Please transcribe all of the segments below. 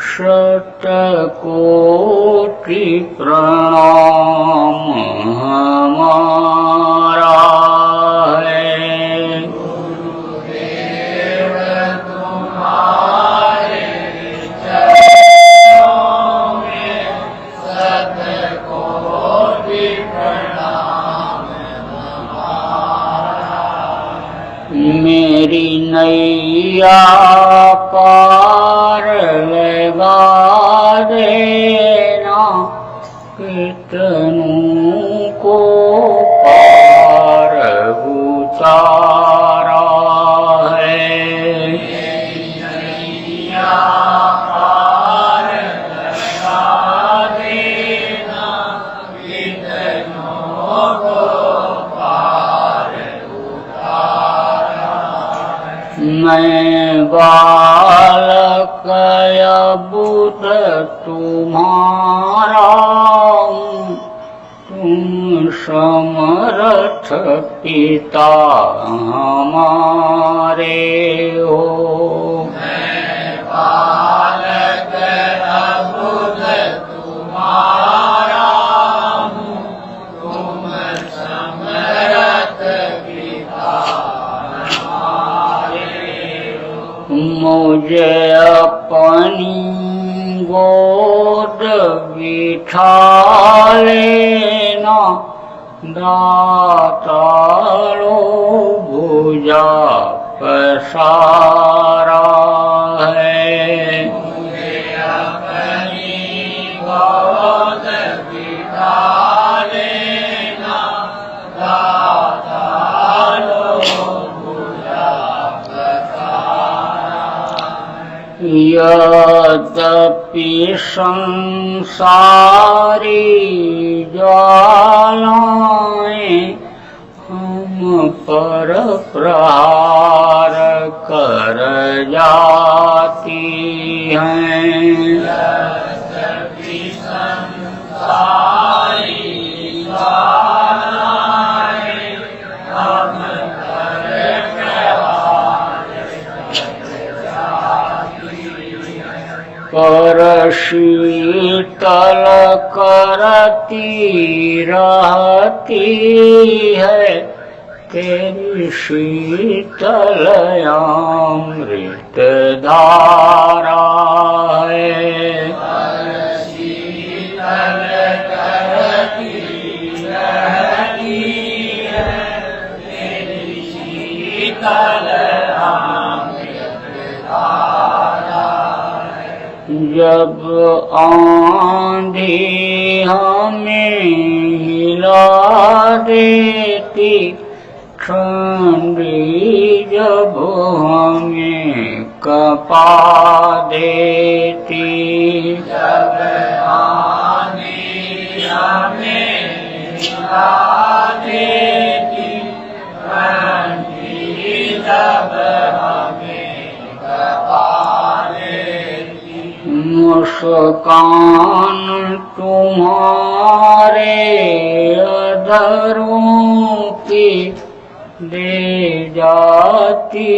शतकोटि प्रणाम हमारा है। गुरुदेव तुम्हारे चरणों में शतकोटि प्रणाम हमारा है। मेरी नैया पार लगा देना, कितनों को पार उतारा है। मेरी नैया पार लगा देना, कितनों को पार उतारा है। मैं बालक बुध तुम्हारा हूँ, तुम समर्थ पिता हमारे हो। मैं बालक बुध तुम्हारा हूँ, तुम समर्थ पिता मुझे अपनी गोद बिठा लेना, दातारो भुजा पसारा है। मुझे अपनी गोद बिठा लेना, दातारो भुजा यद्यपि संसारी ज्वालाएं हम पर प्रहार कर जाती हैं, यद्यपि संसारी ज्वालाएं हम पर पर शीतल करती रहती है तेरी शीतल अमृत धारा है। शीतल करती रहती है तेरी शीतल अमृत धारा। जब आंधी हमें हिला देती, ठंडी जब हमें कपा देती, जब आंधी हमें हिला देती, ठंडी जब हमें कपा देती, मुस्कान तुम्हारे अधरों की दे जाती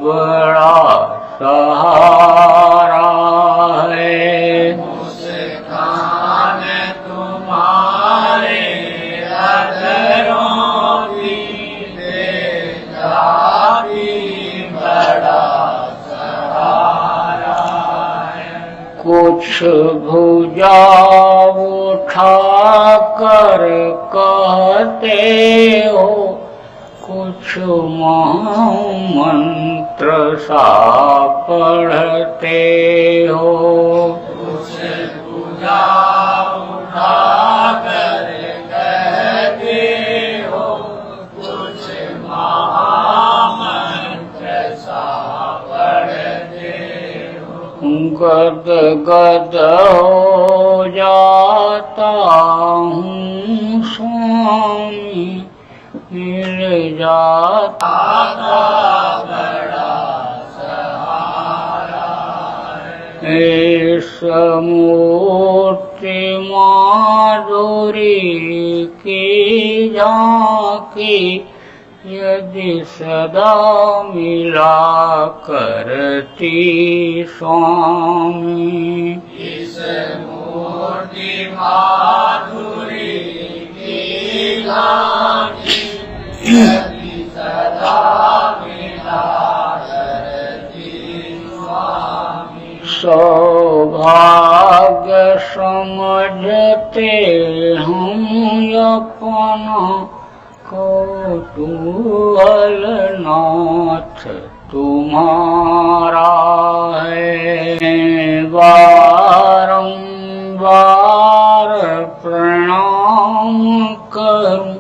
बड़ा सहारा है। मुस्कान तुम्हारे अधरों की दे जाती बड़ा सहारा है। कुछ भुजा उठा कर कहते हो, कुछ महामंत्र सा पढ़ते हो, कुछ भुजा उठा कर कहते हो, कुछ महामंत्र सा पढ़ते हो। गद गद हो जाता हूँ स्वामी, मिल जाता बड़ा सहारा है। इस मूर्ति माधुरी की झांकी यदि सदा मिला करती स्वामी। इस मूर्ति माधुरी की लागी यदि सदा मिला करती स्वामी। सौभाग्य समझते हम अपना कौतूहल नाथ तुम्हारा है। बारंबार प्रणाम करूं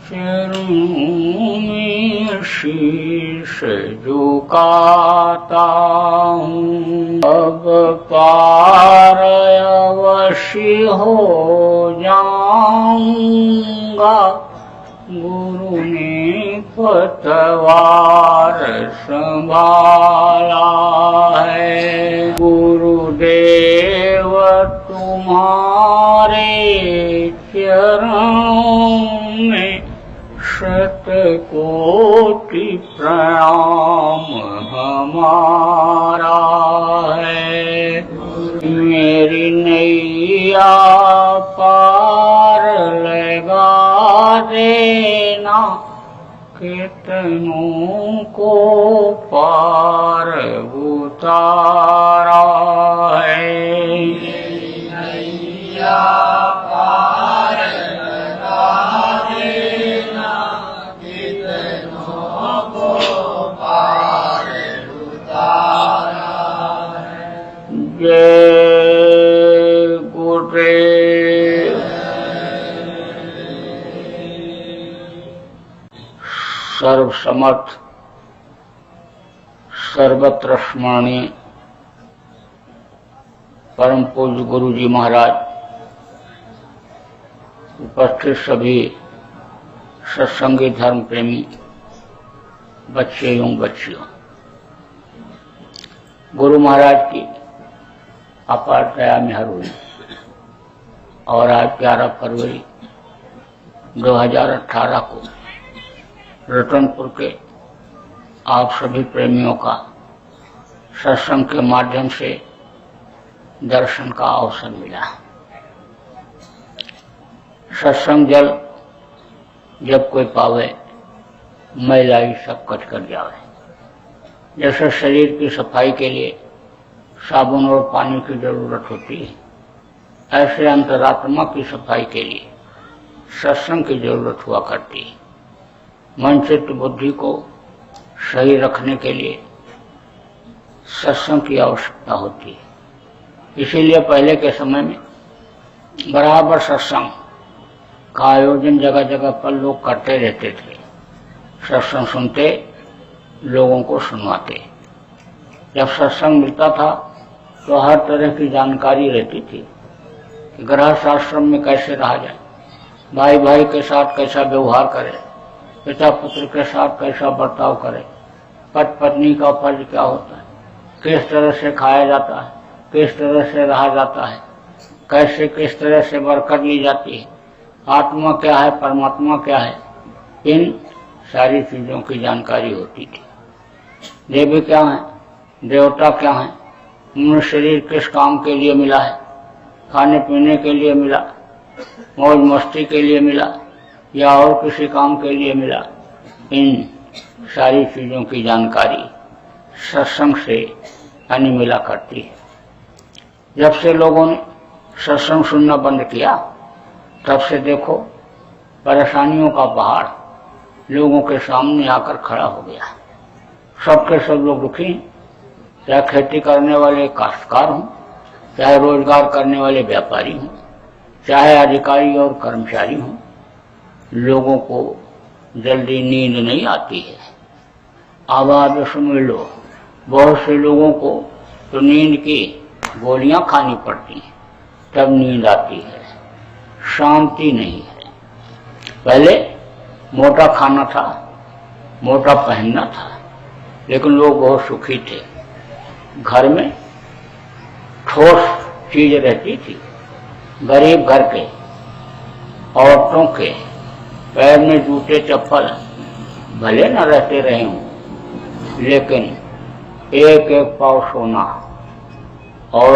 चरणों में शीश झुकाता हूँ। अब पार अवश्य हो जाऊंगा, गुरु ने पतवार संभाला है। गुरुदेव तुम्हारे चरणों में शतकोटि प्रणाम हमारा है। मेरी नैया पार लगा देना, कितनों को पार उतारा है। मेरी नैया पार लगा देना, कितनों को पार उतारा है। जय गुरुदेव। सर्वसमर्थ सर्वत्र स्मरणीय परम पूज्य गुरु जी महाराज, उपस्थित सभी सत्संगी धर्म प्रेमी बच्चे एवं बच्चियों, गुरु महाराज की अपार दया मेहर हुई और आज 11 फरवरी 2018 को रतनपुर के आप सभी प्रेमियों का सत्संग के माध्यम से दर्शन का अवसर मिला। सत्संग जल जब कोई पावे, मैलाई सब कट कर जावे। जैसे शरीर की सफाई के लिए साबुन और पानी की जरूरत होती है, ऐसे अंतरात्मा की सफाई के लिए सत्संग की जरूरत हुआ करती है। मन चित्त बुद्धि को सही रखने के लिए सत्संग की आवश्यकता होती है। इसीलिए पहले के समय में बराबर सत्संग का आयोजन जगह जगह पर लोग करते रहते थे। सत्संग सुनते, लोगों को सुनवाते। जब सत्संग मिलता था तो हर तरह की जानकारी रहती थी कि गृहस्थ आश्रम में कैसे रहा जाए, भाई भाई के साथ कैसा व्यवहार करे, पिता पुत्र के साथ कैसा बर्ताव करे, पति पत्नी का फर्ज क्या होता है, किस तरह से खाया जाता है, किस तरह से रहा जाता है, कैसे किस तरह से बरकत ली जाती है, आत्मा क्या है, परमात्मा क्या है, इन सारी चीजों की जानकारी होती थी। देवी क्या है, देवता क्या है, मनुष्य शरीर किस काम के लिए मिला है, खाने पीने के लिए मिला, मौज मस्ती के लिए मिला या और किसी काम के लिए मिला, इन सारी चीजों की जानकारी सत्संग से आने मिला करती है। जब से लोगों ने सत्संग सुनना बंद किया, तब से देखो परेशानियों का पहाड़ लोगों के सामने आकर खड़ा हो गया। सबके सब लोग दुखी हैं, चाहे खेती करने वाले काश्तकार हों, चाहे रोजगार करने वाले व्यापारी हों, चाहे अधिकारी और कर्मचारी हों। लोगों को जल्दी नींद नहीं आती है। आवाज सुन लो, बहुत से लोगों को तो नींद की गोलियां खानी पड़ती हैं तब नींद आती है, शांति नहीं है। पहले मोटा खाना था, मोटा पहनना था, लेकिन लोग बहुत सुखी थे। घर में ठोस चीज रहती थी। गरीब घर के औरतों के पैर में जूते चप्पल भले न रहते रहे हूं, लेकिन एक एक पाव सोना और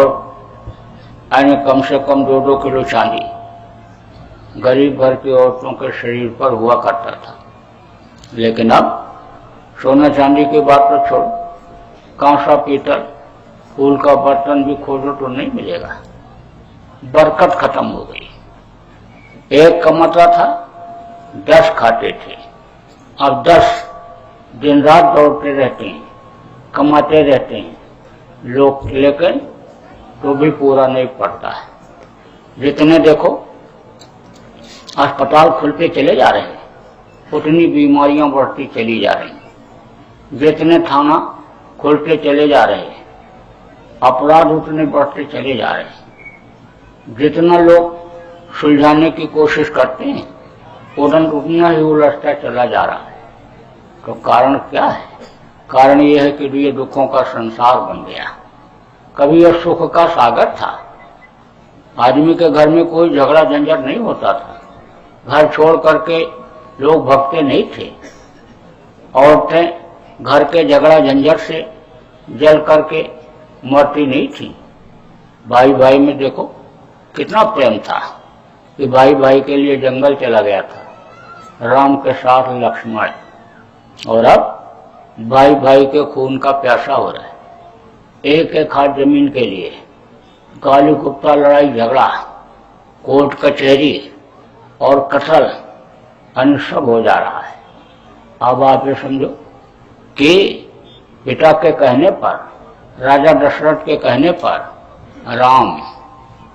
यानी कम से कम 2-2 किलो चांदी गरीब घर की औरतों के शरीर पर हुआ करता था। लेकिन अब सोना चांदी की बात तो छोड़, कांसा पीतल फूल का बर्तन भी खोजो तो नहीं मिलेगा। बरकत खत्म हो गई। एक कमाता था, 10 खाते थे। अब 10 दिन रात दौड़ते रहते हैं, कमाते रहते हैं लोग, लेकिन तो भी पूरा नहीं पड़ता है। जितने देखो अस्पताल खुलते चले जा रहे हैं, उतनी बीमारियां बढ़ती चली जा रही हैं। जितने थाना खुलते चले जा रहे हैं, अपराध उतने बढ़ते चले जा रहे हैं। जितना लोग सुलझाने की कोशिश करते हैं, उतना ही उलझता चला जा रहा है। तो कारण क्या है? कारण यह है कि ये दुखों का संसार बन गया। कभी यह सुख का सागर था। आदमी के घर में कोई झगड़ा झंझट नहीं होता था। घर छोड़ करके लोग भगते नहीं थे। औरतें घर के झगड़ा झंझट से जल करके मरती नहीं थी। भाई भाई में देखो कितना प्रेम था कि भाई भाई के लिए जंगल चला गया था, राम के साथ लक्ष्मण। और अब भाई भाई के खून का प्यासा हो रहा है। एक एक हाथ जमीन के लिए गाली गुप्ता, लड़ाई झगड़ा, कोर्ट कचहरी और कत्ल अन्य सब हो जा रहा है। अब आप ये समझो कि पिता के कहने पर, राजा दशरथ के कहने पर राम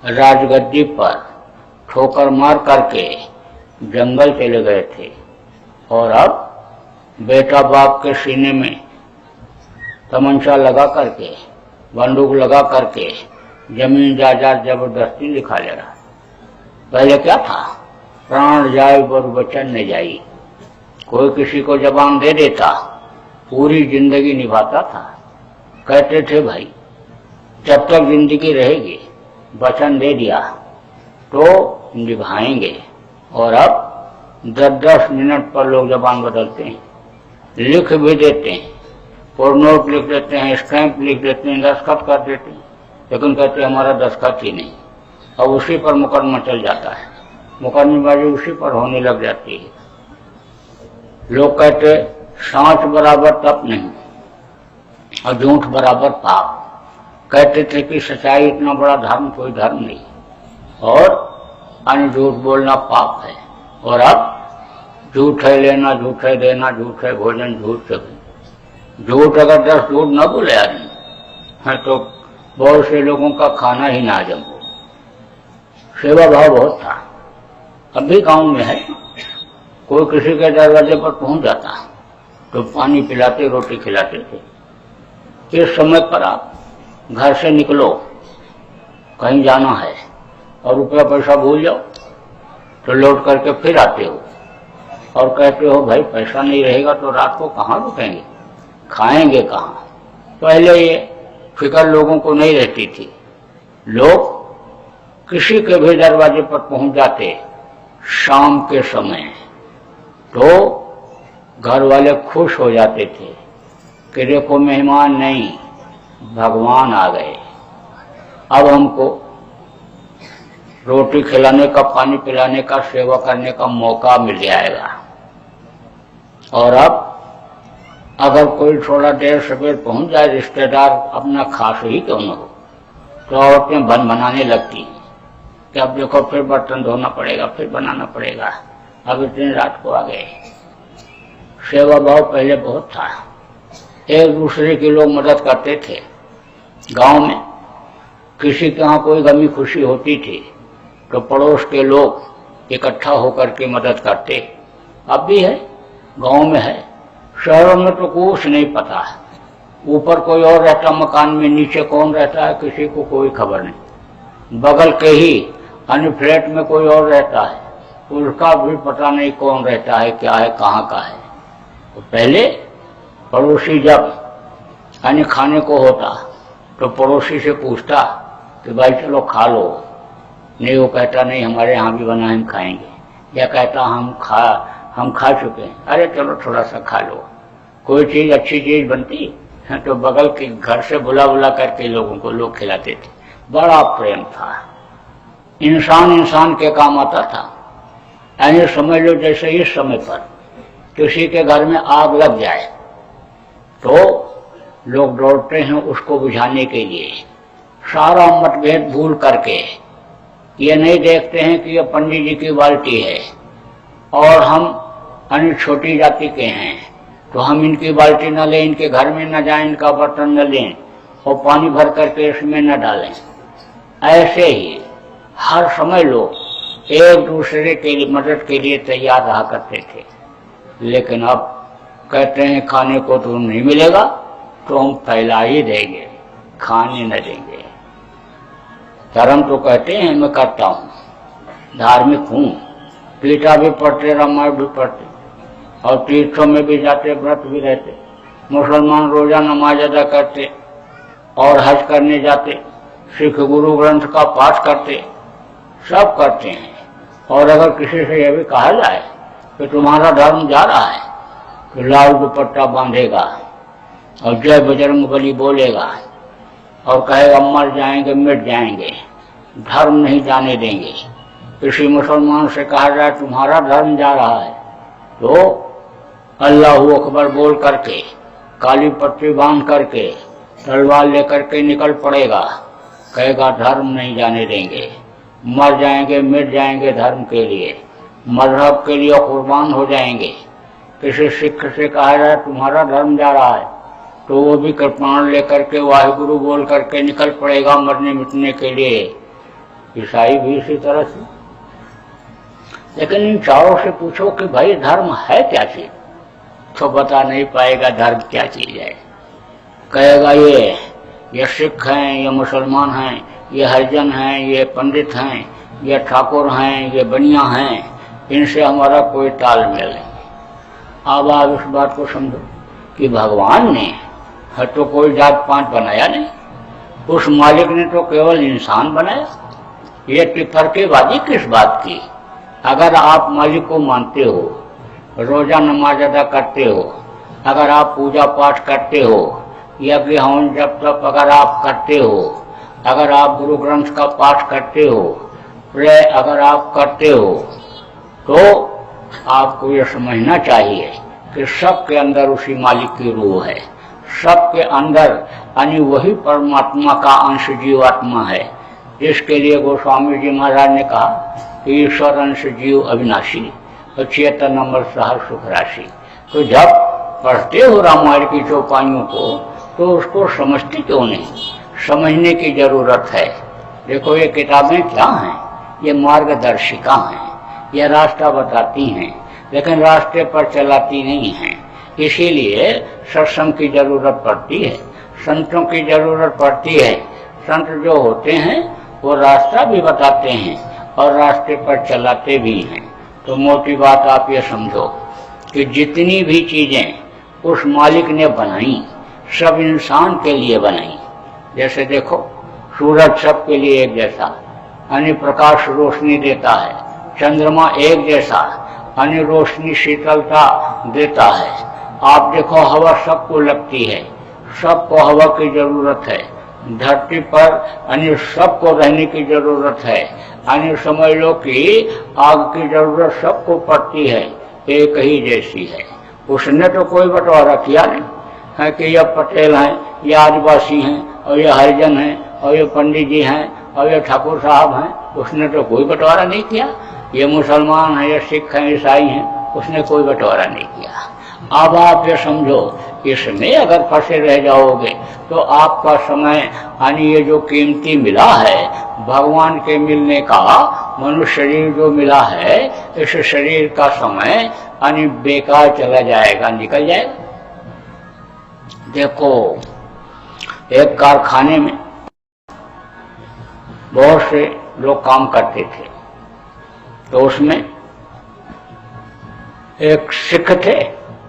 राजगद्दी पर ठोकर मार करके जंगल चले गए थे, और अब बेटा बाप के सीने में तमंचा लगा करके, बंदूक लगा करके जमीन जायदाद जबरदस्ती लिखा ले रहा। पहले क्या था? प्राण जाए बर वचन न जाई। कोई किसी को जबान दे देता, पूरी जिंदगी निभाता था। कहते थे भाई जब तक जिंदगी रहेगी वचन दे दिया तो निभाएंगे। और अब 10-10 मिनट पर लोग जबान बदलते हैं, लिख भी देते हैं, और नोट लिख देते हैं, स्टैंप लिख देते हैं, दस्तखत कर देते हैं, लेकिन कहते हैं हमारा दस्तखत ही नहीं। अब उसी पर मुकदमा चल जाता है, मुकदमेबाजी उसी पर होने लग जाती है। लोग कहते सांच बराबर तप नहीं और झूठ बराबर पाप। कहते थे कि सच्चाई इतना बड़ा धर्म कोई धर्म नहीं, और अन्य झूठ बोलना पाप है। और अब झूठ है लेना, झूठ है देना, झूठ है भोजन, झूठ से झूठ अगर 10 झूठ न बोले आदमी है तो बहुत से लोगों का खाना ही ना हजम हो। सेवा भाव बहुत था। अभी गांव में है, कोई किसी के दरवाजे पर पहुंच जाता तो पानी पिलाते, रोटी खिलाते थे। इस समय पर आप घर से निकलो, कहीं जाना है और रुपया पैसा भूल जाओ तो लौट करके फिर आते हो और कहते हो भाई पैसा नहीं रहेगा तो रात को कहाँ रुकेंगे, खाएंगे कहाँ। पहले ये फिक्र लोगों को नहीं रहती थी। लोग किसी के भी दरवाजे पर पहुंच जाते शाम के समय तो घर वाले खुश हो जाते थे कि देखो मेहमान नहीं, भगवान आ गए। अब हमको रोटी खिलाने का, पानी पिलाने का, सेवा करने का मौका मिल जाएगा। और अब अगर कोई थोड़ा देर सवेर पहुंच जाए रिश्तेदार, अपना खास ही क्यों न हो, तो औरतें बन बनाने लगती हैं कि अब देखो फिर बर्तन धोना पड़ेगा, फिर बनाना पड़ेगा, अब इतनी रात को आ गए। सेवा भाव पहले बहुत था, एक दूसरे की लोग मदद करते थे। गांव में किसी के यहाँ कोई गमी खुशी होती थी तो पड़ोस के लोग इकट्ठा होकर के मदद करते। अब भी है, गांव में है। शहरों में तो कुछ नहीं पता है, ऊपर कोई और रहता मकान में, नीचे कौन रहता है किसी को कोई खबर नहीं। बगल के ही अन्य फ्लैट में कोई और रहता है, उसका भी पता नहीं कौन रहता है, क्या है, कहाँ का है। तो पहले पड़ोसी जब अन्य खाने को होता तो पड़ोसी से पूछता कि भाई चलो खा लो। नहीं, वो कहता नहीं हमारे यहाँ भी बना है हम खाएंगे, या कहता हम खा चुके हैं। अरे चलो थोड़ा सा खा लो। कोई चीज अच्छी चीज बनती है तो बगल के घर से बुला बुला करके लोगों को लोग खिलाते थे। बड़ा प्रेम था, इंसान इंसान के काम आता था। यानी समझ लो जैसे इस समय पर किसी के घर में आग लग जाए तो लोग दौड़ते हैं उसको बुझाने के लिए, सारा मतभेद भूल करके। ये नहीं देखते हैं कि ये पंडित जी की बाल्टी है और हम अन्य छोटी जाति के हैं तो हम इनकी बाल्टी न लें, इनके घर में न जाएं, इनका बर्तन न लें और पानी भर करके इसमें न डालें। ऐसे ही हर समय लोग एक दूसरे के लिए मदद के लिए तैयार रहा करते थे। लेकिन अब कहते हैं खाने को तो नहीं मिलेगा तो हम फैला ही देंगे, खाने न देंगे। धर्म तो कहते हैं मैं करता हूँ, धार्मिक हूँ, गीता भी पढ़ते, रामायण भी पढ़ते और तीर्थों में भी जाते, व्रत भी रहते। मुसलमान रोजा नमाज अदा करते और हज करने जाते, सिख गुरु ग्रंथ का पाठ करते, सब करते हैं। और अगर किसी से यह भी कहा जाए कि तुम्हारा धर्म जा रहा है तो लाल दुपट्टा बांधेगा और जय बजरंगबली बोलेगा और कहेगा मर जाएंगे मिट जाएंगे, धर्म नहीं जाने देंगे। किसी मुसलमान से कहा जाए तुम्हारा धर्म जा रहा है तो अल्लाहू अकबर बोल करके, काली पट्टी बांध करके, तलवार लेकर के निकल पड़ेगा, कहेगा धर्म नहीं जाने देंगे, मर जाएंगे मिट जाएंगे धर्म के लिए, मजहब के लिए कुर्बान हो जाएंगे। किसी सिख से कहा जाए तुम्हारा धर्म जा रहा है तो वो भी कृपाण लेकर के वाहिगुरु बोल करके निकल पड़ेगा मरने मिटने के लिए। ईसाई भी इसी तरह से। लेकिन इन चारों से पूछो कि भाई धर्म है क्या चीज, तो बता नहीं पाएगा धर्म क्या चीज है। कहेगा ये सिख हैं, ये मुसलमान हैं, ये हरिजन हैं, ये पंडित हैं, ये ठाकुर हैं, ये बनिया हैं, इनसे हमारा कोई तालमेल नहीं। अब आप इस बात को समझो कि भगवान ने है तो कोई जात पात बनाया नहीं, उस मालिक ने तो केवल इंसान बनाया। ये टिफरकेबाजी किस बात की? अगर आप मालिक को मानते हो, रोजा नमाज अदा करते हो, अगर आप पूजा पाठ करते हो, यज्ञ हवन जप तप अगर आप करते हो, अगर आप गुरु ग्रंथ का पाठ करते हो, प्रे अगर आप करते हो, तो आपको यह समझना चाहिए कि सबके अंदर उसी मालिक की रूह है, सबके अंदर यानी वही परमात्मा का अंश जीवात्मा है, जिसके लिए गोस्वामी जी महाराज ने कहा कि ईश्वर अंश जीव अविनाशी और चेतन अमर सहर सुख राशि। तो जब पढ़ते हो रामायण की चौपाइयों को तो उसको समझते क्यों नहीं? समझने की जरूरत है। देखो ये किताबें क्या हैं? ये मार्गदर्शिका हैं, ये रास्ता बताती हैं, लेकिन रास्ते पर चलाती नहीं हैं। इसीलिए सत्संग की जरूरत पड़ती है, संतों की जरूरत पड़ती है। संत जो होते हैं वो रास्ता भी बताते हैं और रास्ते पर चलाते भी हैं। तो मोटी बात आप ये समझो कि जितनी भी चीजें उस मालिक ने बनाई सब इंसान के लिए बनाई। जैसे देखो सूरज सबके लिए एक जैसा यानी प्रकाश रोशनी देता है, चंद्रमा एक जैसा यानी रोशनी शीतलता देता है। आप देखो हवा सबको लगती है, सबको हवा की जरूरत है। धरती पर यानी सबको रहने की जरूरत है, यानी समझ लो कि आग की जरूरत सबको पड़ती है, एक ही जैसी है। उसने तो कोई बंटवारा किया नहीं है कि यह पटेल हैं, ये आदिवासी हैं और ये हरिजन हैं और ये पंडित जी हैं और ये ठाकुर साहब हैं। उसने तो कोई बंटवारा नहीं किया। ये मुसलमान हैं, ये सिख हैं, ईसाई हैं, उसने कोई बंटवारा नहीं किया। अब आप ये समझो इसमें अगर फंसे रह जाओगे तो आपका समय यानी ये जो कीमती मिला है भगवान के मिलने का, मनुष्य शरीर जो मिला है, इस शरीर का समय यानी बेकार चला जाएगा, निकल जाएगा। देखो एक कारखाने में बहुत से लोग काम करते थे, तो उसमें एक सिख थे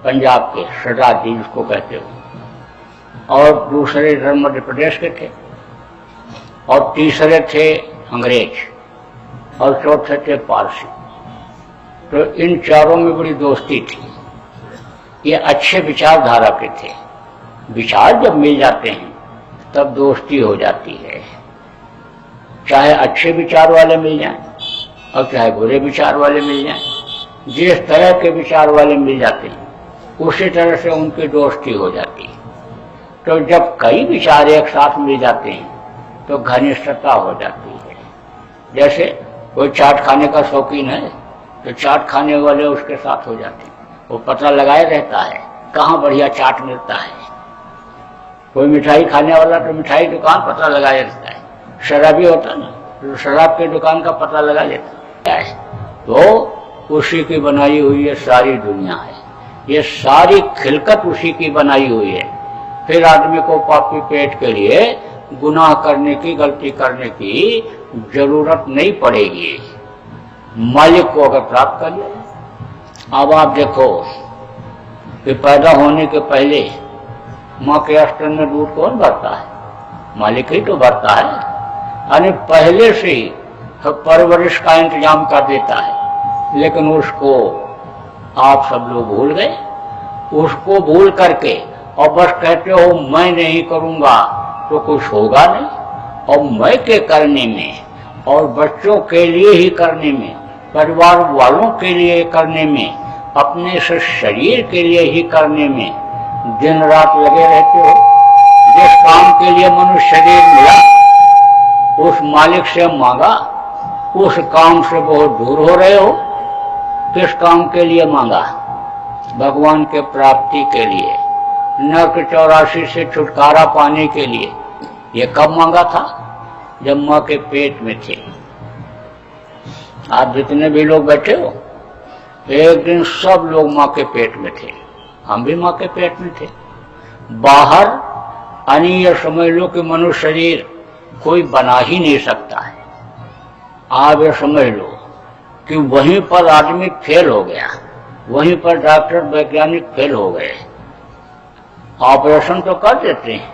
पंजाब के, सरदार जी जिसको कहते हो, और दूसरे इधर मध्य प्रदेश के थे, और तीसरे थे अंग्रेज, और चौथे थे पारसी। तो इन चारों में बड़ी दोस्ती थी। ये अच्छे विचारधारा के थे। विचार जब मिल जाते हैं तब दोस्ती हो जाती है। चाहे अच्छे विचार वाले मिल जाएं और चाहे बुरे विचार वाले मिल जाएं, जिस तरह के विचार वाले मिल जाते हैं उसी तरह से उनकी दोस्ती हो जाती है। तो जब कई विचार एक साथ मिल जाते हैं तो घनिष्ठता हो जाती है। जैसे कोई चाट खाने का शौकीन है तो चाट खाने वाले उसके साथ हो जाते हैं, वो पता लगाए रहता है कहाँ बढ़िया चाट मिलता है। कोई मिठाई खाने वाला तो मिठाई दुकान पता लगाए रहता है। शराबी होता है ना तो शराब की दुकान का पता लगा लेता है। तो उसी की बनाई हुई ये सारी दुनिया है, ये सारी खिलकत उसी की बनाई हुई है। फिर आदमी को पापी पेट के लिए गुनाह करने की, गलती करने की जरूरत नहीं पड़ेगी, मालिक को अगर प्राप्त कर लिया। अब आप देखो कि पैदा होने के पहले माँ के स्तन में दूध कौन भरता है? मालिक ही तो भरता है। यानी पहले से ही तो परवरिश का इंतजाम कर देता है। लेकिन उसको आप सब लोग भूल गए। उसको भूल करके और बस कहते हो मैं नहीं करूंगा तो कुछ होगा नहीं। और मैं के करने में और बच्चों के लिए ही करने में, परिवार वालों के लिए करने में, अपने से शरीर के लिए ही करने में दिन रात लगे रहते हो। जिस काम के लिए मनुष्य शरीर मिला उस मालिक से मांगा, उस काम से बहुत दूर हो रहे हो। किस काम के लिए मांगा? भगवान के प्राप्ति के लिए, नरक 84 से छुटकारा पाने के लिए। ये कब मांगा था? जब माँ के पेट में थे। आप जितने भी लोग बैठे हो, एक दिन सब लोग माँ के पेट में थे। हम भी माँ के पेट में थे। बाहर अनीय समझ लो कि मनुष्य शरीर कोई बना ही नहीं सकता है। आप ये समझ लो कि वहीं पर आदमी फेल हो गया, वहीं पर डॉक्टर वैज्ञानिक फेल हो गए। ऑपरेशन तो कर देते हैं,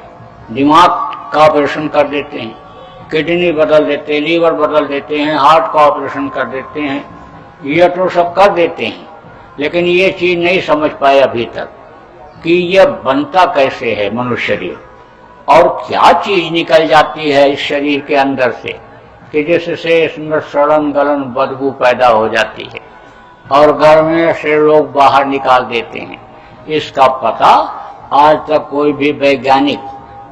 दिमाग का ऑपरेशन कर देते हैं, किडनी बदल देते हैं, लीवर बदल देते हैं, हार्ट का ऑपरेशन कर देते हैं, ये तो सब कर देते हैं। लेकिन ये चीज नहीं समझ पाए अभी तक कि यह बनता कैसे है मनुष्य शरीर, और क्या चीज निकल जाती है इस शरीर के अंदर से कि जिससे इसमें सड़न गलन बदबू पैदा हो जाती है और घर में से लोग बाहर निकाल देते हैं। इसका पता आज तक कोई भी वैज्ञानिक,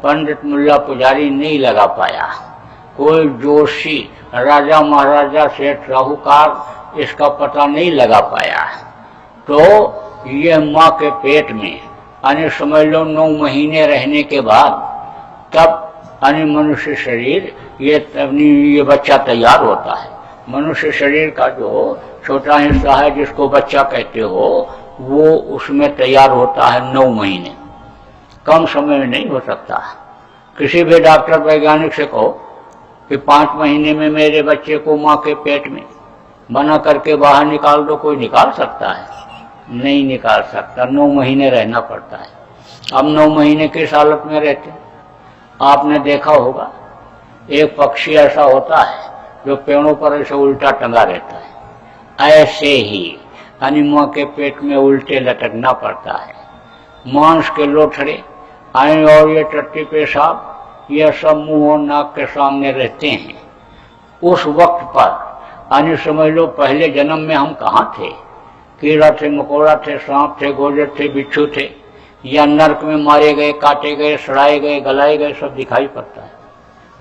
पंडित, मुल्ला, पुजारी नहीं लगा पाया। कोई जोशी, राजा, महाराजा, सेठ, साहूकार इसका पता नहीं लगा पाया। तो ये माँ के पेट में यानी समझ लो 9 महीने रहने के बाद तब यानी मनुष्य शरीर ये बच्चा तैयार होता है। मनुष्य शरीर का जो छोटा हिस्सा है जिसको बच्चा कहते हो, वो उसमें तैयार होता है 9 महीने। कम समय में नहीं हो सकता। किसी भी डॉक्टर वैज्ञानिक से कहो कि 5 महीने में मेरे बच्चे को माँ के पेट में बना करके बाहर निकाल दो, कोई निकाल सकता है? नहीं निकाल सकता। 9 महीने रहना पड़ता है। अब 9 महीने किस हालत में रहते हैं? आपने देखा होगा एक पक्षी ऐसा होता है जो पेड़ों पर ऐसे उल्टा टंगा रहता है। ऐसे ही यानी माँ के पेट में उल्टे लटकना पड़ता है। मांस के लोथड़े और ये टट्टी पेशाब ये सब मुंह और नाक के सामने रहते हैं। उस वक्त पर यानी समझ लो पहले जन्म में हम कहाँ थे? कीड़ा थे, मकोड़ा थे, सांप थे, गोजर थे, बिच्छू थे, या नरक में मारे गए, काटे गए, सड़ाए गए, गलाए गए, सब दिखाई पड़ता है।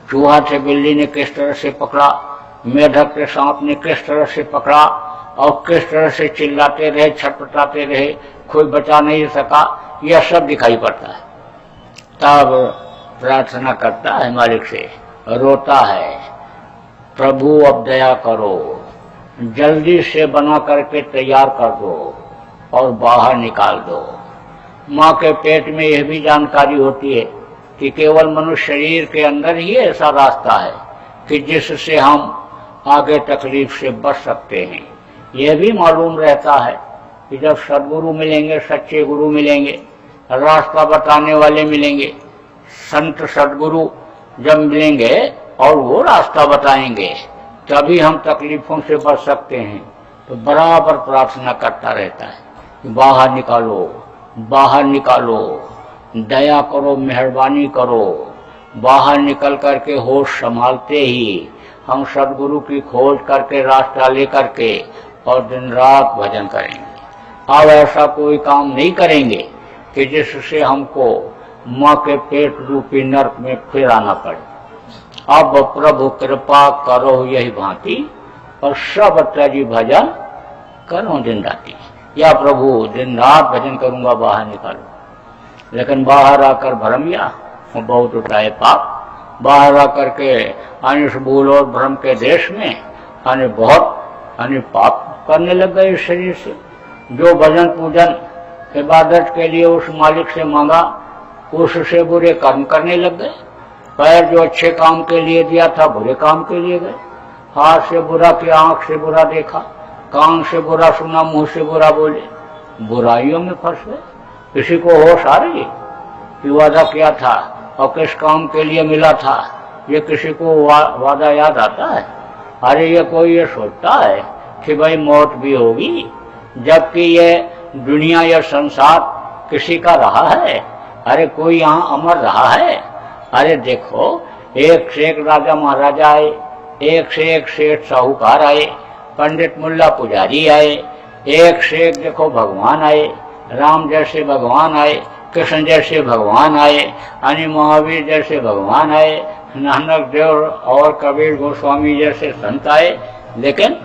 चूहा थे, बिल्ली ने किस तरह से पकड़ा, मेढक के सांप ने किस तरह से पकड़ा और किस तरह से चिल्लाते रहे, छटपटाते रहे, कोई बचा नहीं सका, यह सब दिखाई पड़ता है। तब प्रार्थना करता है मालिक से, रोता है, प्रभु अब दया करो, जल्दी से बना करके तैयार कर दो और बाहर निकाल दो। माँ के पेट में यह भी जानकारी होती है कि केवल मनुष्य शरीर के अंदर ही ऐसा रास्ता है कि जिससे हम आगे तकलीफ से बच सकते हैं। यह भी मालूम रहता है कि जब सद्गुरु मिलेंगे, सच्चे गुरु मिलेंगे, रास्ता बताने वाले मिलेंगे, संत सद्गुरु जब मिलेंगे और वो रास्ता बताएंगे, तभी हम तकलीफों से बच सकते हैं। तो बराबर प्रार्थना करता रहता है कि बाहर निकालो, बाहर निकालो, दया करो, मेहरबानी करो। बाहर निकल करके होश संभालते ही हम सदगुरु की खोज करके रास्ता लेकर के और दिन रात भजन करेंगे। अब ऐसा कोई काम नहीं करेंगे कि जिससे हमको माँ के पेट रूपी नरक में फिर आना पड़े। अब प्रभु कृपा करो यही भांति और सब त्याजी भजन करो दिन राती। या प्रभु दिन रात भजन करूंगा, बाहर निकालो। लेकिन बाहर आकर भ्रम या बहुत उठाए पाप। बाहर आकर के अनिश भूल और भ्रम के देश में बहुत पाप करने लग गए इस शरीर से। जो भजन पूजन इबादत के लिए उस मालिक से मांगा, उससे बुरे कर्म करने लग गए। पैर जो अच्छे काम के लिए दिया था, बुरे काम के लिए गए। हाथ से बुरा किया, आंख से बुरा देखा, कान से बुरा सुना, मुंह से बुरा बोले, बुराइयों में फंस गए। किसी को होश आ रही है कि वादा किया था और किस काम के लिए मिला था? ये किसी को वादा याद आता है? अरे ये कोई ये सोचता है कि भाई मौत भी होगी, जबकि ये दुनिया या संसार किसी का रहा है? अरे कोई यहाँ अमर रहा है? अरे देखो, एक से एक राजा महाराजा आए, एक से एक सेठ साहूकार आए, पंडित मुल्ला पुजारी आए, एक से एक देखो भगवान आए, राम जैसे भगवान आए, कृष्ण जैसे भगवान आए, अनि महावीर जैसे भगवान आए, नानक देव और कबीर गोस्वामी जैसे संत आए। लेकिन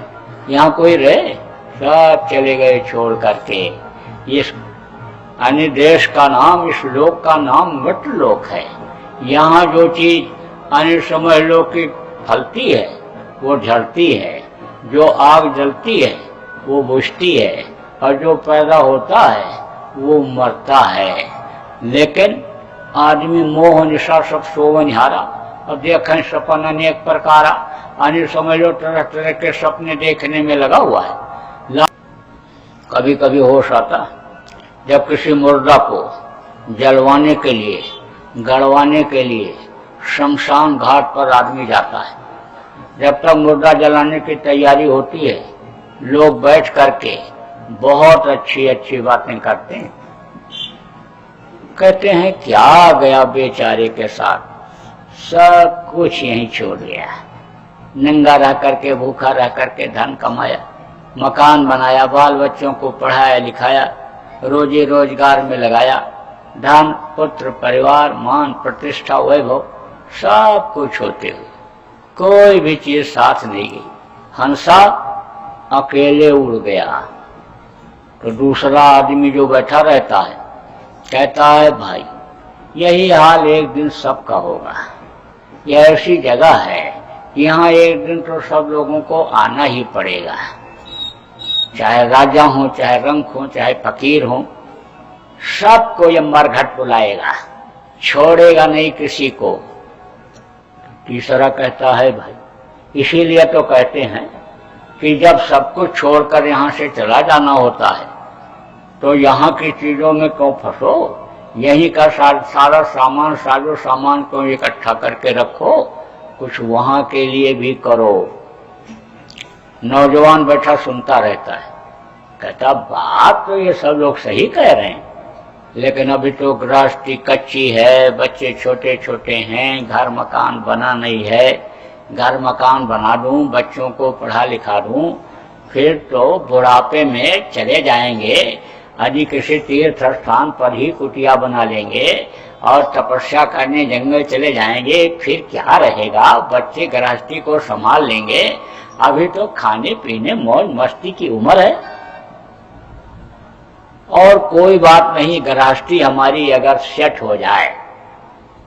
यहाँ कोई रहे? सब चले गए छोड़ करके। इस अन्य देश का नाम, इस लोक का नाम मृत लोक है। यहाँ जो चीज अन्य समझ लो कि फलती है वो झड़ती है, जो आग जलती है वो बुझती है, और जो पैदा होता है वो मरता है। लेकिन आदमी मोह निशा सब सोवन हारा, और देखें सपन अनेक प्रकारा, अन्य समझ लो तरह तरह के सपने देखने में लगा हुआ है। कभी कभी होश आता जब किसी मुर्दा को जलवाने के लिए, गड़वाने के लिए शमशान घाट पर आदमी जाता है। जब तक मुर्दा जलाने की तैयारी होती है, लोग बैठ करके बहुत अच्छी अच्छी बातें करते हैं। कहते हैं क्या गया बेचारे के साथ, सब कुछ यहीं छोड़ गया। नंगा रह करके, भूखा रह करके धन कमाया, मकान बनाया, बाल बच्चों को पढ़ाया लिखाया, रोजी रोजगार में लगाया, धन, पुत्र, परिवार, मान, प्रतिष्ठा, वैभव सब कुछ होते हुए कोई भी चीज साथ नहीं गई। हंसा अकेले उड़ गया। तो दूसरा आदमी जो बैठा रहता है कहता है भाई यही हाल एक दिन सबका होगा। यह ऐसी जगह है, यहाँ एक दिन तो सब लोगों को आना ही पड़ेगा, चाहे राजा हो, चाहे रंक हो, चाहे फकीर हो, सबको ये मरघट बुलाएगा, छोड़ेगा नहीं किसी को। तीसरा कहता है भाई इसीलिए तो कहते हैं कि जब सब कुछ छोड़कर यहाँ से चला जाना होता है तो यहाँ की चीजों में क्यों फंसो, यहीं का सारा सामान, साजो सामान को इकट्ठा करके रखो, कुछ वहां के लिए भी करो। नौजवान बैठा सुनता रहता है, कहता बात तो ये सब लोग सही कह रहे हैं, लेकिन अभी तो गृहस्थी कच्ची है, बच्चे छोटे छोटे हैं, घर मकान बना नहीं है। घर मकान बना दूं, बच्चों को पढ़ा लिखा दूं, फिर तो बुढ़ापे में चले जाएंगे, यदि किसी तीर्थ स्थान पर ही कुटिया बना लेंगे और तपस्या करने जंगल चले जाएंगे, फिर क्या रहेगा? बच्चे गृहस्थी को संभाल लेंगे, अभी तो खाने पीने मौज मस्ती की उम्र है। और कोई बात नहीं, गृहस्थी हमारी अगर सेट हो जाए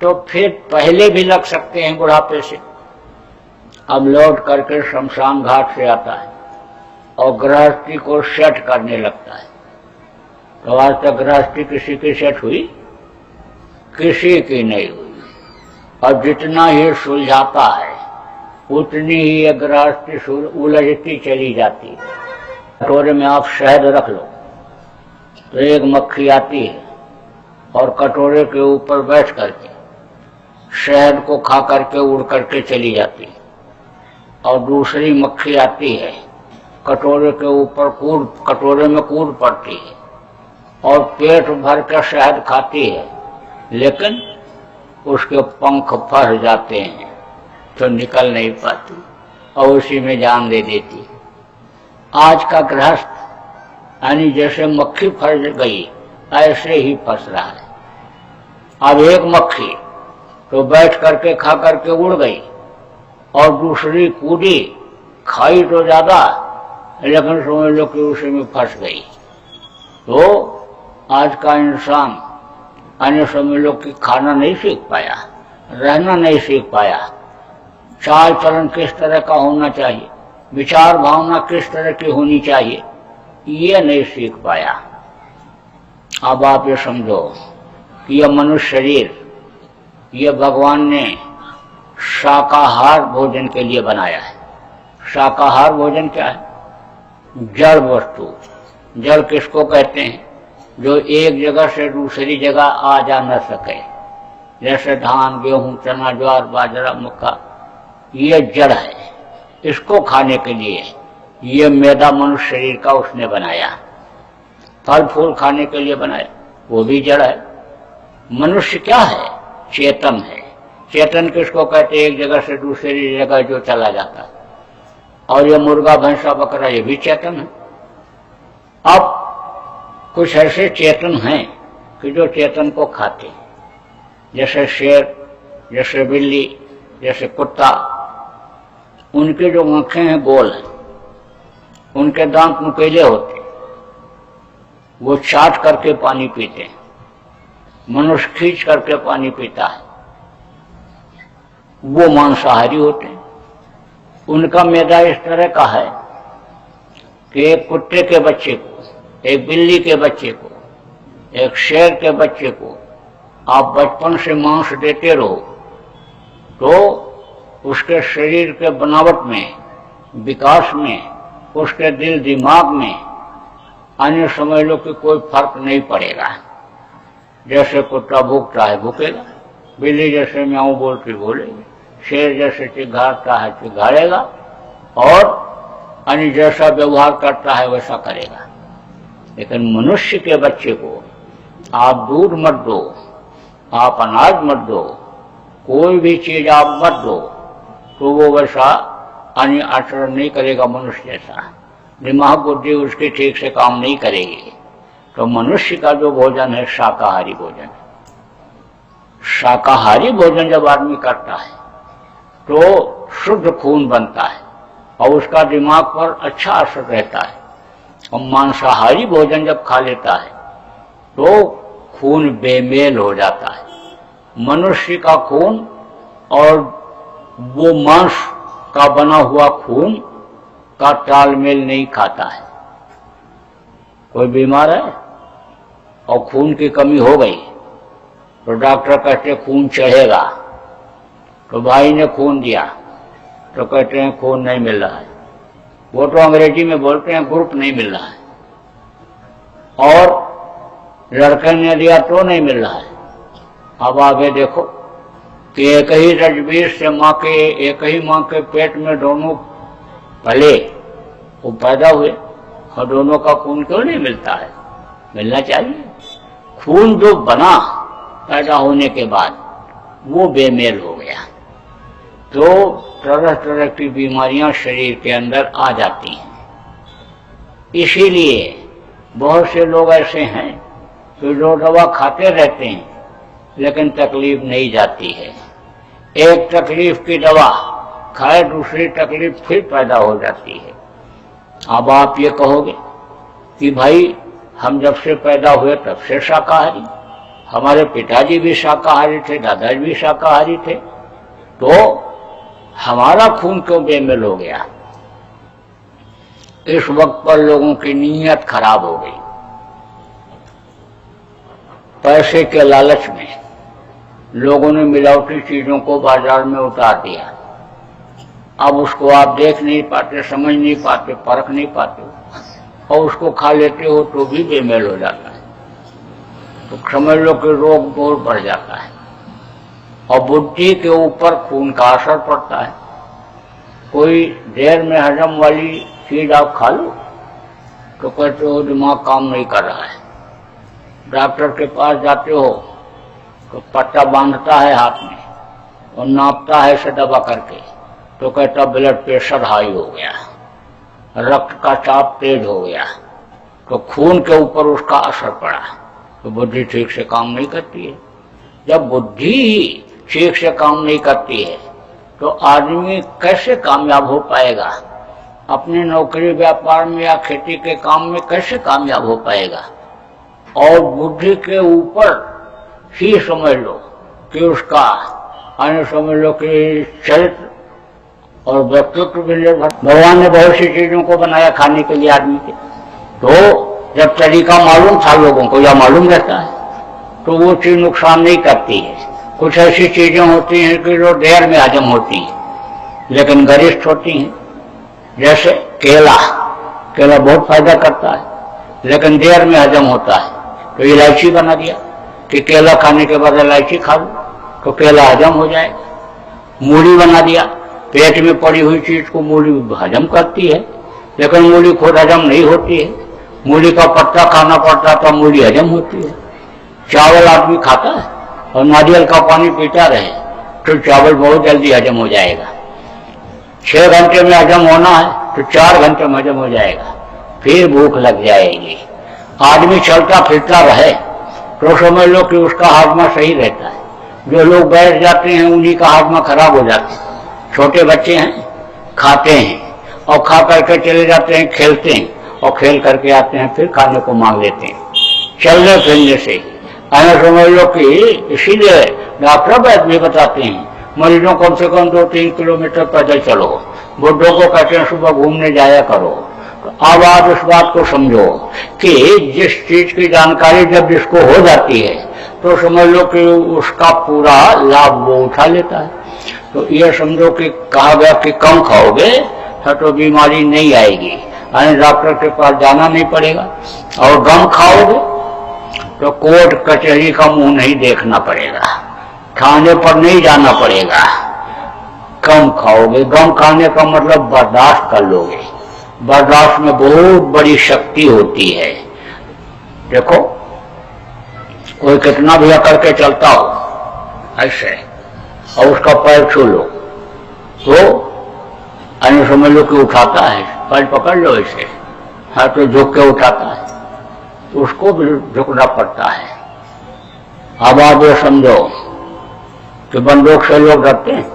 तो फिर पहले भी लग सकते हैं बुढ़ापे से। अब लौट करके शमशान घाट से आता है और गृहस्थी को सेट करने लगता है। तो आज तक गृहस्थी किसी की सेट हुई? किसी की नहीं हुई। और जितना ही सुलझाता है उतनी ही ये गृहस्थी उलझती चली जाती है। कटोरे में आप शहद रख लो तो एक मक्खी आती है और कटोरे के ऊपर बैठ करके शहद को खा करके उड़ करके चली जाती है, और दूसरी मक्खी आती है कटोरे के ऊपर कटोरे में कूद पड़ती है और पेट भर कर शहद खाती है, लेकिन उसके पंख फंस जाते हैं तो निकल नहीं पाती और उसी में जान दे देती। आज का गृहस्थ यानी जैसे मक्खी फंस गई ऐसे ही फंस रहा है। अब एक मक्खी तो बैठ करके खा करके उड़ गई और दूसरी कूदी, खाई तो ज्यादा लेकिन समझ लो कि उसी में फंस गई। तो आज का इंसान अन्य समझ लो कि खाना नहीं सीख पाया, रहना नहीं सीख पाया, चाल चलन किस तरह का होना चाहिए, विचार भावना किस तरह की होनी चाहिए, ये नहीं सीख पाया। अब आप ये समझो कि यह मनुष्य शरीर ये भगवान ने शाकाहार भोजन के लिए बनाया है। शाकाहार भोजन क्या है? जड़ वस्तु। जड़ किसको कहते हैं? जो एक जगह से दूसरी जगह आ जा न सके, जैसे धान, गेहूं, चना, ज्वार, बाजरा, मक्का, ये जड़ है। इसको खाने के लिए ये मैदा मनुष्य शरीर का उसने बनाया। फल फूल खाने के लिए बनाया, वो भी जड़ है। मनुष्य क्या है? चेतन है। चेतन किसको कहते हैं? एक जगह से दूसरी जगह जो चला जाता है। और ये मुर्गा, भैंसा, बकरा, ये भी चेतन है। अब कुछ ऐसे चेतन हैं कि जो चेतन को खाते हैं, जैसे शेर, जैसे बिल्ली, जैसे कुत्ता। उनके जो आंखें हैं गोल हैं, उनके दांत नुकीले होते, वो चाट करके पानी पीते हैं। मनुष्य खींच करके पानी पीता है, वो मांसाहारी होते हैं। उनका मैदा इस तरह का है कि एक कुत्ते के बच्चे को, एक बिल्ली के बच्चे को, एक शेर के बच्चे को आप बचपन से मांस देते रहो तो उसके शरीर के बनावट में, विकास में, उसके दिल दिमाग में अन्य समझ लो कि कोई फर्क नहीं पड़ेगा। जैसे कुत्ता भूखता है भूखेगा, बिल्ली जैसे म्याऊं बोलती बोलेगी, शेर जैसे चिघाड़ता है चिघाड़ेगा, और अन्य जैसा व्यवहार करता है वैसा करेगा। लेकिन मनुष्य के बच्चे को आप दूध मत दो, आप अनाज मत दो, कोई भी चीज आप मत दो, तो वो वैसा अन्य आचरण नहीं करेगा मनुष्य जैसा। दिमाग बुद्धि उसकी ठीक से काम नहीं करेगी। तो मनुष्य का जो भोजन है शाकाहारी भोजन। शाकाहारी भोजन जब आदमी करता है तो शुद्ध खून बनता है और उसका दिमाग पर अच्छा असर रहता है। और मांसाहारी भोजन जब खा लेता है तो खून बेमेल हो जाता है। मनुष्य का खून और वो मांस का बना हुआ खून का तालमेल नहीं खाता है। कोई बीमार है और खून की कमी हो गई तो डॉक्टर कहते हैं खून चढ़ेगा, तो भाई ने खून दिया तो कहते हैं खून नहीं मिल रहा है। वो तो अंग्रेजी में बोलते हैं ग्रुप नहीं मिल रहा है, और लड़के ने दिया तो नहीं मिल रहा है। अब आगे देखो कि एक ही रजबीर से माँ के, एक ही माँ के पेट में दोनों पले, वो पैदा हुए, और दोनों का खून क्यों नहीं मिलता है? मिलना चाहिए। खून जो बना पैदा होने के बाद वो बेमेल हो गया तो तरह तरह की बीमारियां शरीर के अंदर आ जाती हैं। इसीलिए बहुत से लोग ऐसे हैं कि जो दवा खाते रहते हैं लेकिन तकलीफ नहीं जाती है। एक तकलीफ की दवा खाए दूसरी तकलीफ फिर पैदा हो जाती है। अब आप ये कहोगे कि भाई हम जब से पैदा हुए तब से शाकाहारी, हमारे पिताजी भी शाकाहारी थे, दादाजी भी शाकाहारी थे, तो हमारा खून क्यों बेमेल हो गया? इस वक्त पर लोगों की नीयत खराब हो गई। पैसे के लालच में लोगों ने मिलावटी चीजों को बाजार में उतार दिया। अब उसको आप देख नहीं पाते, समझ नहीं पाते, परख नहीं पाते, और उसको खा लेते हो तो भी बेमेल हो जाता है। तो समझ लो कि रोग दूर बढ़ जाता है और बुद्धि के ऊपर खून का असर पड़ता है। कोई देर में हजम वाली चीज आप खा लो। तो कहते हो दिमाग काम नहीं कर रहा है। डॉक्टर के पास जाते हो तो पट्टा बांधता है हाथ में और नापता है इसे दबा करके, तो कहता ब्लड प्रेशर हाई हो गया, रक्त का चाप तेज हो गया, तो खून के ऊपर उसका असर पड़ा, तो बुद्धि ठीक से काम नहीं करती है। जब बुद्धि ही ठीक से काम नहीं करती है तो आदमी कैसे कामयाब हो पाएगा? अपनी नौकरी व्यापार में या खेती के काम में कैसे कामयाब हो पाएगा? और बुद्धि के ऊपर ही समझ लो कि उसका अन्य समझ लो कि चरित्र और व्यक्तित्व भी निर्भर। भगवान ने बहुत सी चीजों को बनाया खाने के लिए आदमी के, तो जब तरीका मालूम था लोगों को या मालूम रहता है तो वो चीज नुकसान नहीं करती है। कुछ ऐसी चीजें होती हैं कि जो देर में हजम होती हैं लेकिन गरिष्ठ होती हैं, जैसे केला। केला बहुत फायदा करता है लेकिन देर में हजम होता है, तो इलायची बना दिया कि केला खाने के बाद इलायची खा लो तो केला हजम हो जाएगा। मूली बना दिया, पेट में पड़ी हुई चीज को मूली हजम करती है लेकिन मूली खुद हजम नहीं होती है, मूली का पत्ता खाना पड़ता तो मूली हजम होती है। चावल आदमी खाता है और नारियल का पानी पीता रहे तो चावल बहुत जल्दी हजम हो जाएगा। 6 घंटे में हजम होना है तो 4 घंटे में हजम हो जाएगा, फिर भूख लग जाएगी। आदमी चलता फिरता रहे तो समझ लो कि उसका हाजमा सही रहता है। जो लोग बैठ जाते हैं उन्हीं का हाजमा खराब हो जाता है। छोटे बच्चे हैं, खाते हैं और खा करके चले जाते हैं, खेलते हैं और खेल करके आते हैं, फिर खाने को मांग लेते हैं। चलने फिरने से ऐसा समझ लो कि इसीलिए डॉक्टर वैद्य भी बताते हैं मरीजों कम से कम 2-3 किलोमीटर पैदल चलो। बुढ़ों को कहते हैं सुबह घूमने जाया करो। तो अब आप इस बात को समझो कि जिस चीज की जानकारी जब जिसको हो जाती है तो समझ लो कि उसका पूरा लाभ वो उठा लेता है। तो ये समझो कि कहा गया कि कम खाओगे तो बीमारी नहीं आएगी, यानी डॉक्टर के पास जाना नहीं पड़ेगा। और कम खाओगे तो कोर्ट कचहरी का मुंह नहीं देखना पड़ेगा, थाने पर नहीं जाना पड़ेगा। कम खाओगे, कम खाने का मतलब बर्दाश्त कर लोगे। बर्दाश्त में बहुत बड़ी शक्ति होती है। देखो कोई कितना भी अकड़ के चलता हो ऐसे और उसका पैर छू लो तो अन्य समझ लो कि उठाता है, पैर पकड़ लो इसे, हाँ तो झुक के उठाता है, उसको भी झुकना पड़ता है। अब आप ये समझो कि बंदूक से लोग डरते हैं।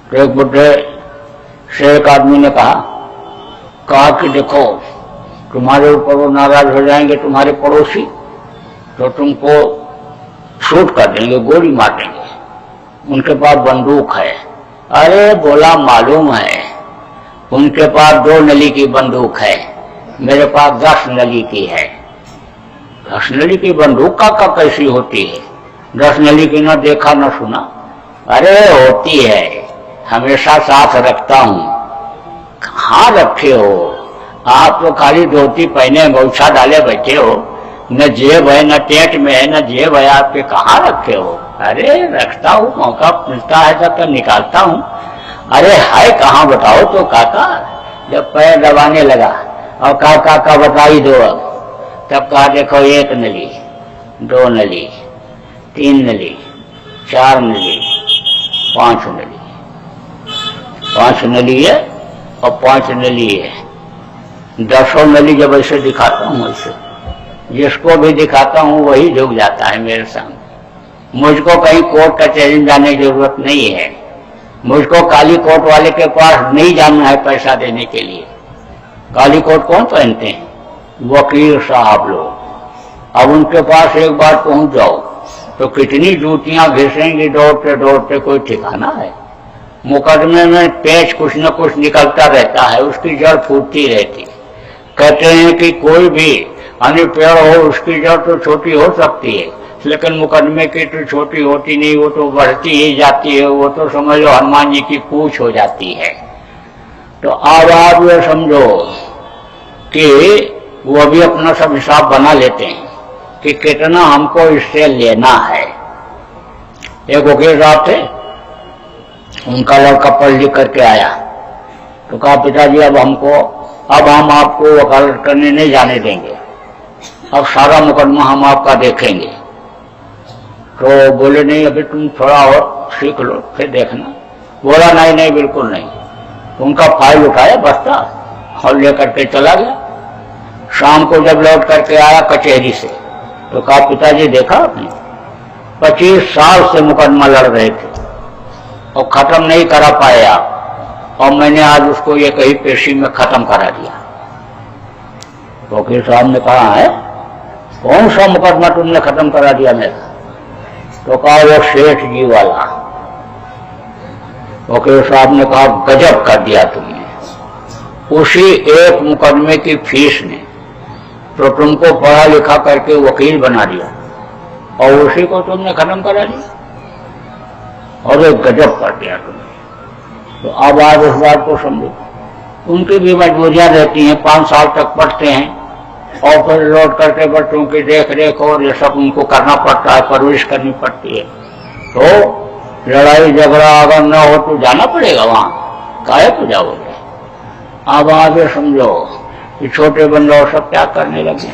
तो एक बुढ़े से एक आदमी ने कहा कि देखो तुम्हारे ऊपर वो नाराज हो जाएंगे तुम्हारे पड़ोसी तो तुमको शूट कर देंगे, गोली मार देंगे। उनके पास बंदूक है। अरे बोला मालूम है, उनके पास 2 नली की बंदूक है, मेरे पास 10 नली की है। 10 नली की बंदूक का कैसी होती है? 10 नली की ना देखा ना सुना। अरे होती है, हमेशा साथ रखता हूं। कहाँ रखे हो आप? तो खाली धोती पहने गौछा डाले बैठे हो, न जेब है न टेंट में है न जेब है आपके, कहाँ रखे हो? अरे रखता हूँ, मौका मिलता है तो निकालता हूँ। अरे है कहाँ बताओ तो काका। जब पैर दबाने लगा और काका बताई दो, तब कहा देखो 1 नली, 2 नली, 3 नली, 4 नली, 5 नली। 5 नली है और 5 नली है। 10 नली जब ऐसे दिखाता हूँ, ऐसे जिसको भी दिखाता हूँ वही झुक जाता है मेरे सामने। मुझको कहीं कोर्ट कचहरी जाने की जरूरत नहीं है। मुझको काली कोट वाले के पास नहीं जाना है पैसा देने के लिए। काली कोट कौन पहनते हैं? वकील साहब लोग। अब उनके पास एक बार पहुंच जाओ तो कितनी जूतियां घिसेंगी दौड़ते दौड़ते, कोई ठिकाना है? मुकदमे में पेच कुछ न कुछ निकलता रहता है, उसकी जड़ फूटती रहती। कहते हैं कि कोई भी अन्य पेड़ हो उसकी जड़ तो छोटी हो सकती है लेकिन मुकदमे की तो छोटी होती नहीं, वो तो बढ़ती ही जाती है। वो तो समझ लो हनुमान जी की पूछ हो जाती है। तो अब आप ये समझो कि वो भी अपना सब हिसाब बना लेते हैं कि कितना हमको इससे लेना है। एक वकील साहब थे, उनका लड़का पढ़ लिख करके आया तो कहा पिताजी अब हम आपको वकालत करने नहीं जाने देंगे, अब सारा मुकदमा हम आपका देखेंगे। तो बोले नहीं अभी तुम थोड़ा और सीख लो फिर देखना। बोला नहीं नहीं बिल्कुल नहीं। तो उनका फाइल उठाया बस्ता और लेकर के चला गया। शाम को जब लौट करके आया कचहरी से तो कहा पिताजी देखा आपने 25 साल से मुकदमा लड़ रहे थे और खत्म नहीं करा पाए आप, और मैंने आज उसको ये कही पेशी में खत्म करा दिया। वकील साहब ने कहा है कौन सा मुकदमा तुमने खत्म करा दिया मेरा? तो कहा वो सेठ जी वाला। वकील साहब ने कहा गजब कर दिया तुमने, उसी एक मुकदमे की फीस ने तो तुमको पढ़ा लिखा करके वकील बना दिया और उसी को तुमने खत्म करा दिया, और एक गजब कर दिया तुमने। तो अब आज उस बात को समझो। उनकी भी मजबूरियां रहती हैं, 5 साल तक पढ़ते हैं और फिर लौट करके बच्चों की देख रेख और ये सब उनको करना पड़ता है, परवरिश करनी पड़ती है। तो लड़ाई झगड़ा अगर न हो तो जाना पड़ेगा वहां, काहे तो जाओगे। अब आगे समझो कि छोटे बंदे और सब क्या करने लगे।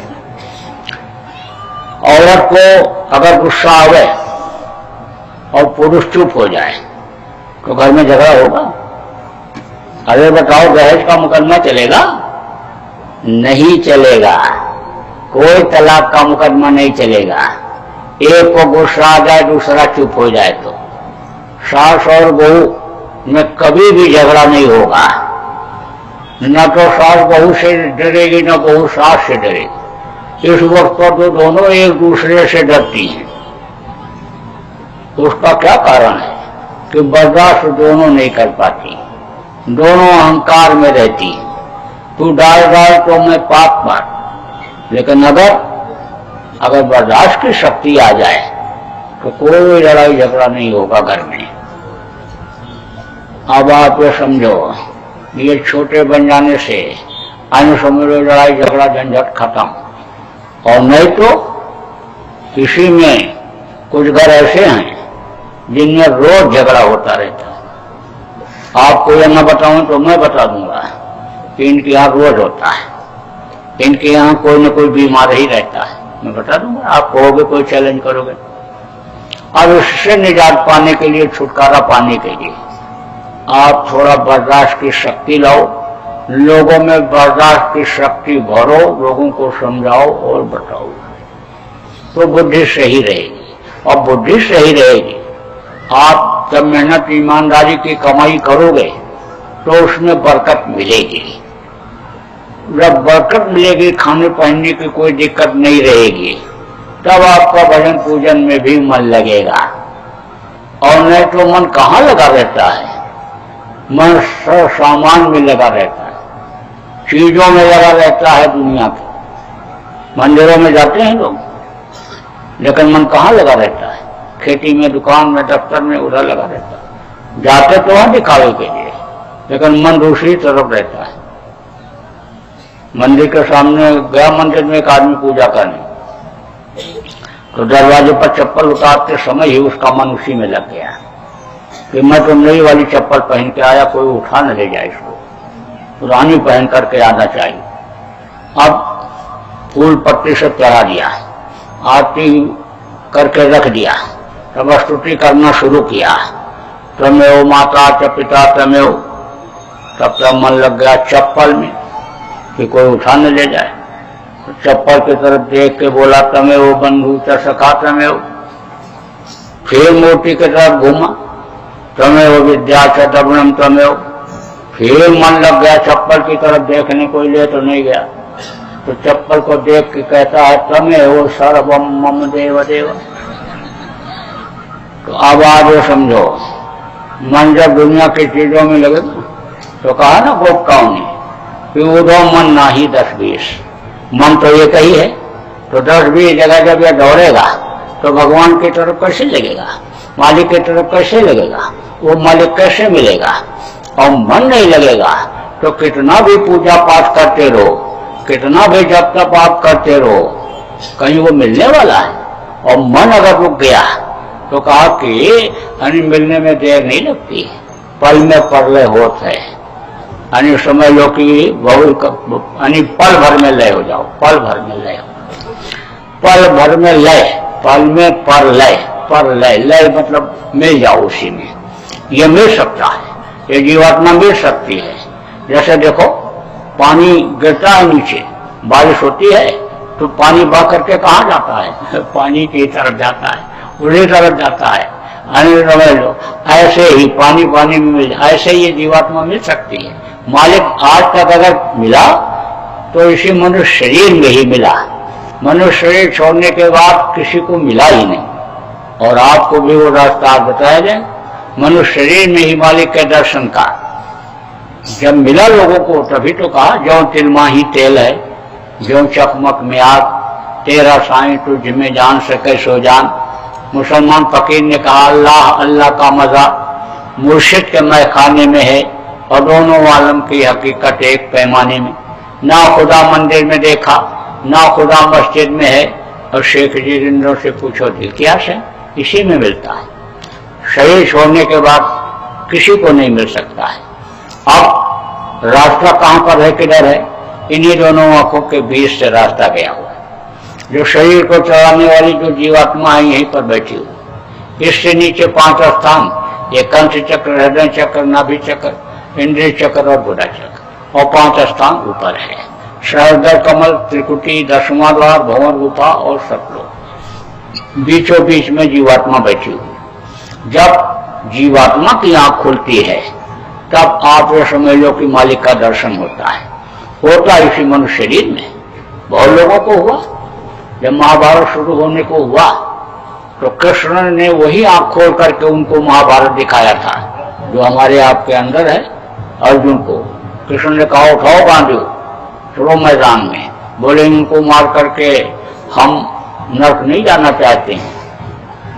औरत को अगर गुस्सा आवे और पुरुष चुप हो जाए तो घर में झगड़ा होगा? अरे बताओ दहेज का मुकदमा चलेगा? नहीं चलेगा। कोई तलाक का मुकदमा नहीं चलेगा। एक को गुस्सा आ जाए दूसरा चुप हो जाए तो सास और बहू में कभी भी झगड़ा नहीं होगा। न तो सास बहू से डरेगी न बहू सास से डरेगी। इस वक्त तो दोनों एक दूसरे से डरती हैं। उसका क्या कारण है कि बर्दाश्त दोनों नहीं कर पाती, दोनों अहंकार में रहती। तू डाल तो मैं पाप मार, लेकिन अगर बर्दाश्त की शक्ति आ जाए तो कोई लड़ाई झगड़ा नहीं होगा घर में। अब आप ये समझो ये छोटे बन जाने से अन्य समझ लो लड़ाई झगड़ा झंझट खत्म। और नहीं तो किसी में कुछ घर ऐसे हैं जिनमें रोज झगड़ा होता रहता है। आपको यह न बताऊं तो मैं बता दूंगा कि इनके यहाँ रोज होता है, इनके यहाँ कोई न कोई बीमार ही रहता है। मैं बता दूंगा, आप कहोगे कोई चैलेंज करोगे। अब इससे निजात पाने के लिए, छुटकारा पाने के लिए आप थोड़ा बर्दाश्त की शक्ति लाओ, लोगों में बर्दाश्त की शक्ति भरो, लोगों को समझाओ और बताओ तो बुद्धि सही रहेगी। और बुद्धि सही रहेगी, आप जब मेहनत ईमानदारी की कमाई करोगे तो उसमें बरकत मिलेगी। जब बरकत मिलेगी, खाने पहनने की कोई दिक्कत नहीं रहेगी, तब आपका भजन पूजन में भी मन लगेगा। और नहीं तो मन कहाँ लगा रहता है? मन सामान में लगा रहता है, चीजों में लगा रहता है दुनिया के। मंदिरों में जाते हैं लोग, लेकिन मन कहाँ लगा रहता है? खेती में, दुकान में, दफ्तर में, उधर लगा रहता है। जाते तो वहां दिखावे के लिए, लेकिन मन दूसरी तरफ रहता है। मंदिर के सामने गया, मंदिर में एक आदमी पूजा करने, तो दरवाजे पर चप्पल उतारते समय ही उसका मन उसी में लग गया कि मैं तो नई वाली चप्पल पहन के आया, कोई उठा न ले जाए इसको, पुरानी पहन करके आना चाहिए। अब फूल पत्ती से चढ़ा दिया, आरती करके रख दिया, तब स्तुति करना शुरू किया, तमेव माता च पिता तमेव। तब तक मन लग गया चप्पल में कि कोई उठा न ले जाए। तो चप्पल की तरफ देख के बोला तमेव बंधु च सखा तमेव। फिर मूर्ति की तरफ घूमा, तमेव विद्या च दबनम तमेव। फिर मन लग गया चप्पल की तरफ देखने, कोई ले तो नहीं गया। तो चप्पल को देख के कहता है तमेव सर्वम मम देव देव। तो अब आज समझो, मन जब दुनिया की चीजों में लगेगा तो कहा ना गोपकाओं ने कि उदो मन ना ही 10-20। मन तो एक ही है, तो 10-20 जगह जब यह दौड़ेगा तो भगवान की तरफ कैसे लगेगा? मालिक की तरफ कैसे लगेगा? वो मालिक कैसे मिलेगा? और मन नहीं लगेगा तो कितना भी पूजा पाठ करते रहो, कितना भी जब तक आप करते रहो, कहीं वो मिलने वाला है? और मन अगर रुक गया तो कहा कि मिलने में देर नहीं लगती, पल में परले होत है। यानी समझ लो कि बहुत यानी पल भर में लय हो जाओ, पल भर में लय हो, पल भर में लय, पल में पर लय, लय मतलब मिल जाओ उसी में। ये मिल सकता है, ये जीवात्मा मिल सकती है। जैसे देखो पानी गिरता है नीचे, बारिश होती है तो पानी बह करके कहाँ जाता है? पानी की तरफ जाता है, उसी तरफ जाता है। समझ लो ऐसे ही पानी पानी में मिल, ऐसे ही ये जीवात्मा मिल सकती है। मालिक आज तक अगर मिला तो इसी मनुष्य शरीर में ही मिला। मनुष्य शरीर छोड़ने के बाद किसी को मिला ही नहीं। और आपको भी वो रास्ता आप बताया जाए, मनुष्य शरीर में ही मालिक के दर्शन का जब मिला लोगों को, तभी तो कहा ज्यों तिलमा ही तेल है, ज्यों चकमक में आग, तेरा साईं तुझ में जान सके सो जान। मुसलमान फकीर ने कहा अल्लाह अल्लाह का मजा मुर्शिद के मैखाने में है, और दोनों आलम की हकीकत एक पैमाने में। ना खुदा मंदिर में देखा, ना खुदा मस्जिद में है, और शेख जी रिंदों से पूछो दिल क्या है, इसी में मिलता है। शरीर छोड़ने के बाद किसी को नहीं मिल सकता है। अब रास्ता कहाँ पर है, किधर है? इन्हीं दोनों आंखों के बीच से रास्ता गया हुआ है। जो शरीर को चलाने वाली जो जीवात्मा है यहीं पर बैठी हुई। इससे नीचे 5 स्थान, ये कंठ चक्र, हृदय चक्र, नाभि चक्र, इंद्रिय चक्र और बुधा चक्र, और 5 स्थान ऊपर है। सहस्र कमल, त्रिकुटी, दसवां द्वार, भंवर गुफा और सतलोक, बीचों बीच में जीवात्मा बैठी हुई। जब जीवात्मा की आंख खुलती है तब आप ये समझ लो कि मालिक का दर्शन होता है। होता इसी मनुष्य शरीर में। बहुत लोगों को हुआ। जब महाभारत शुरू होने को हुआ तो कृष्ण ने वही आंख खोल करके उनको महाभारत दिखाया था जो हमारे आपके अंदर है। अर्जुन को कृष्ण ने कहा उठाओ गांधी, चलो मैदान में। बोले इनको मार करके हम नर्क नहीं जाना चाहते हैं,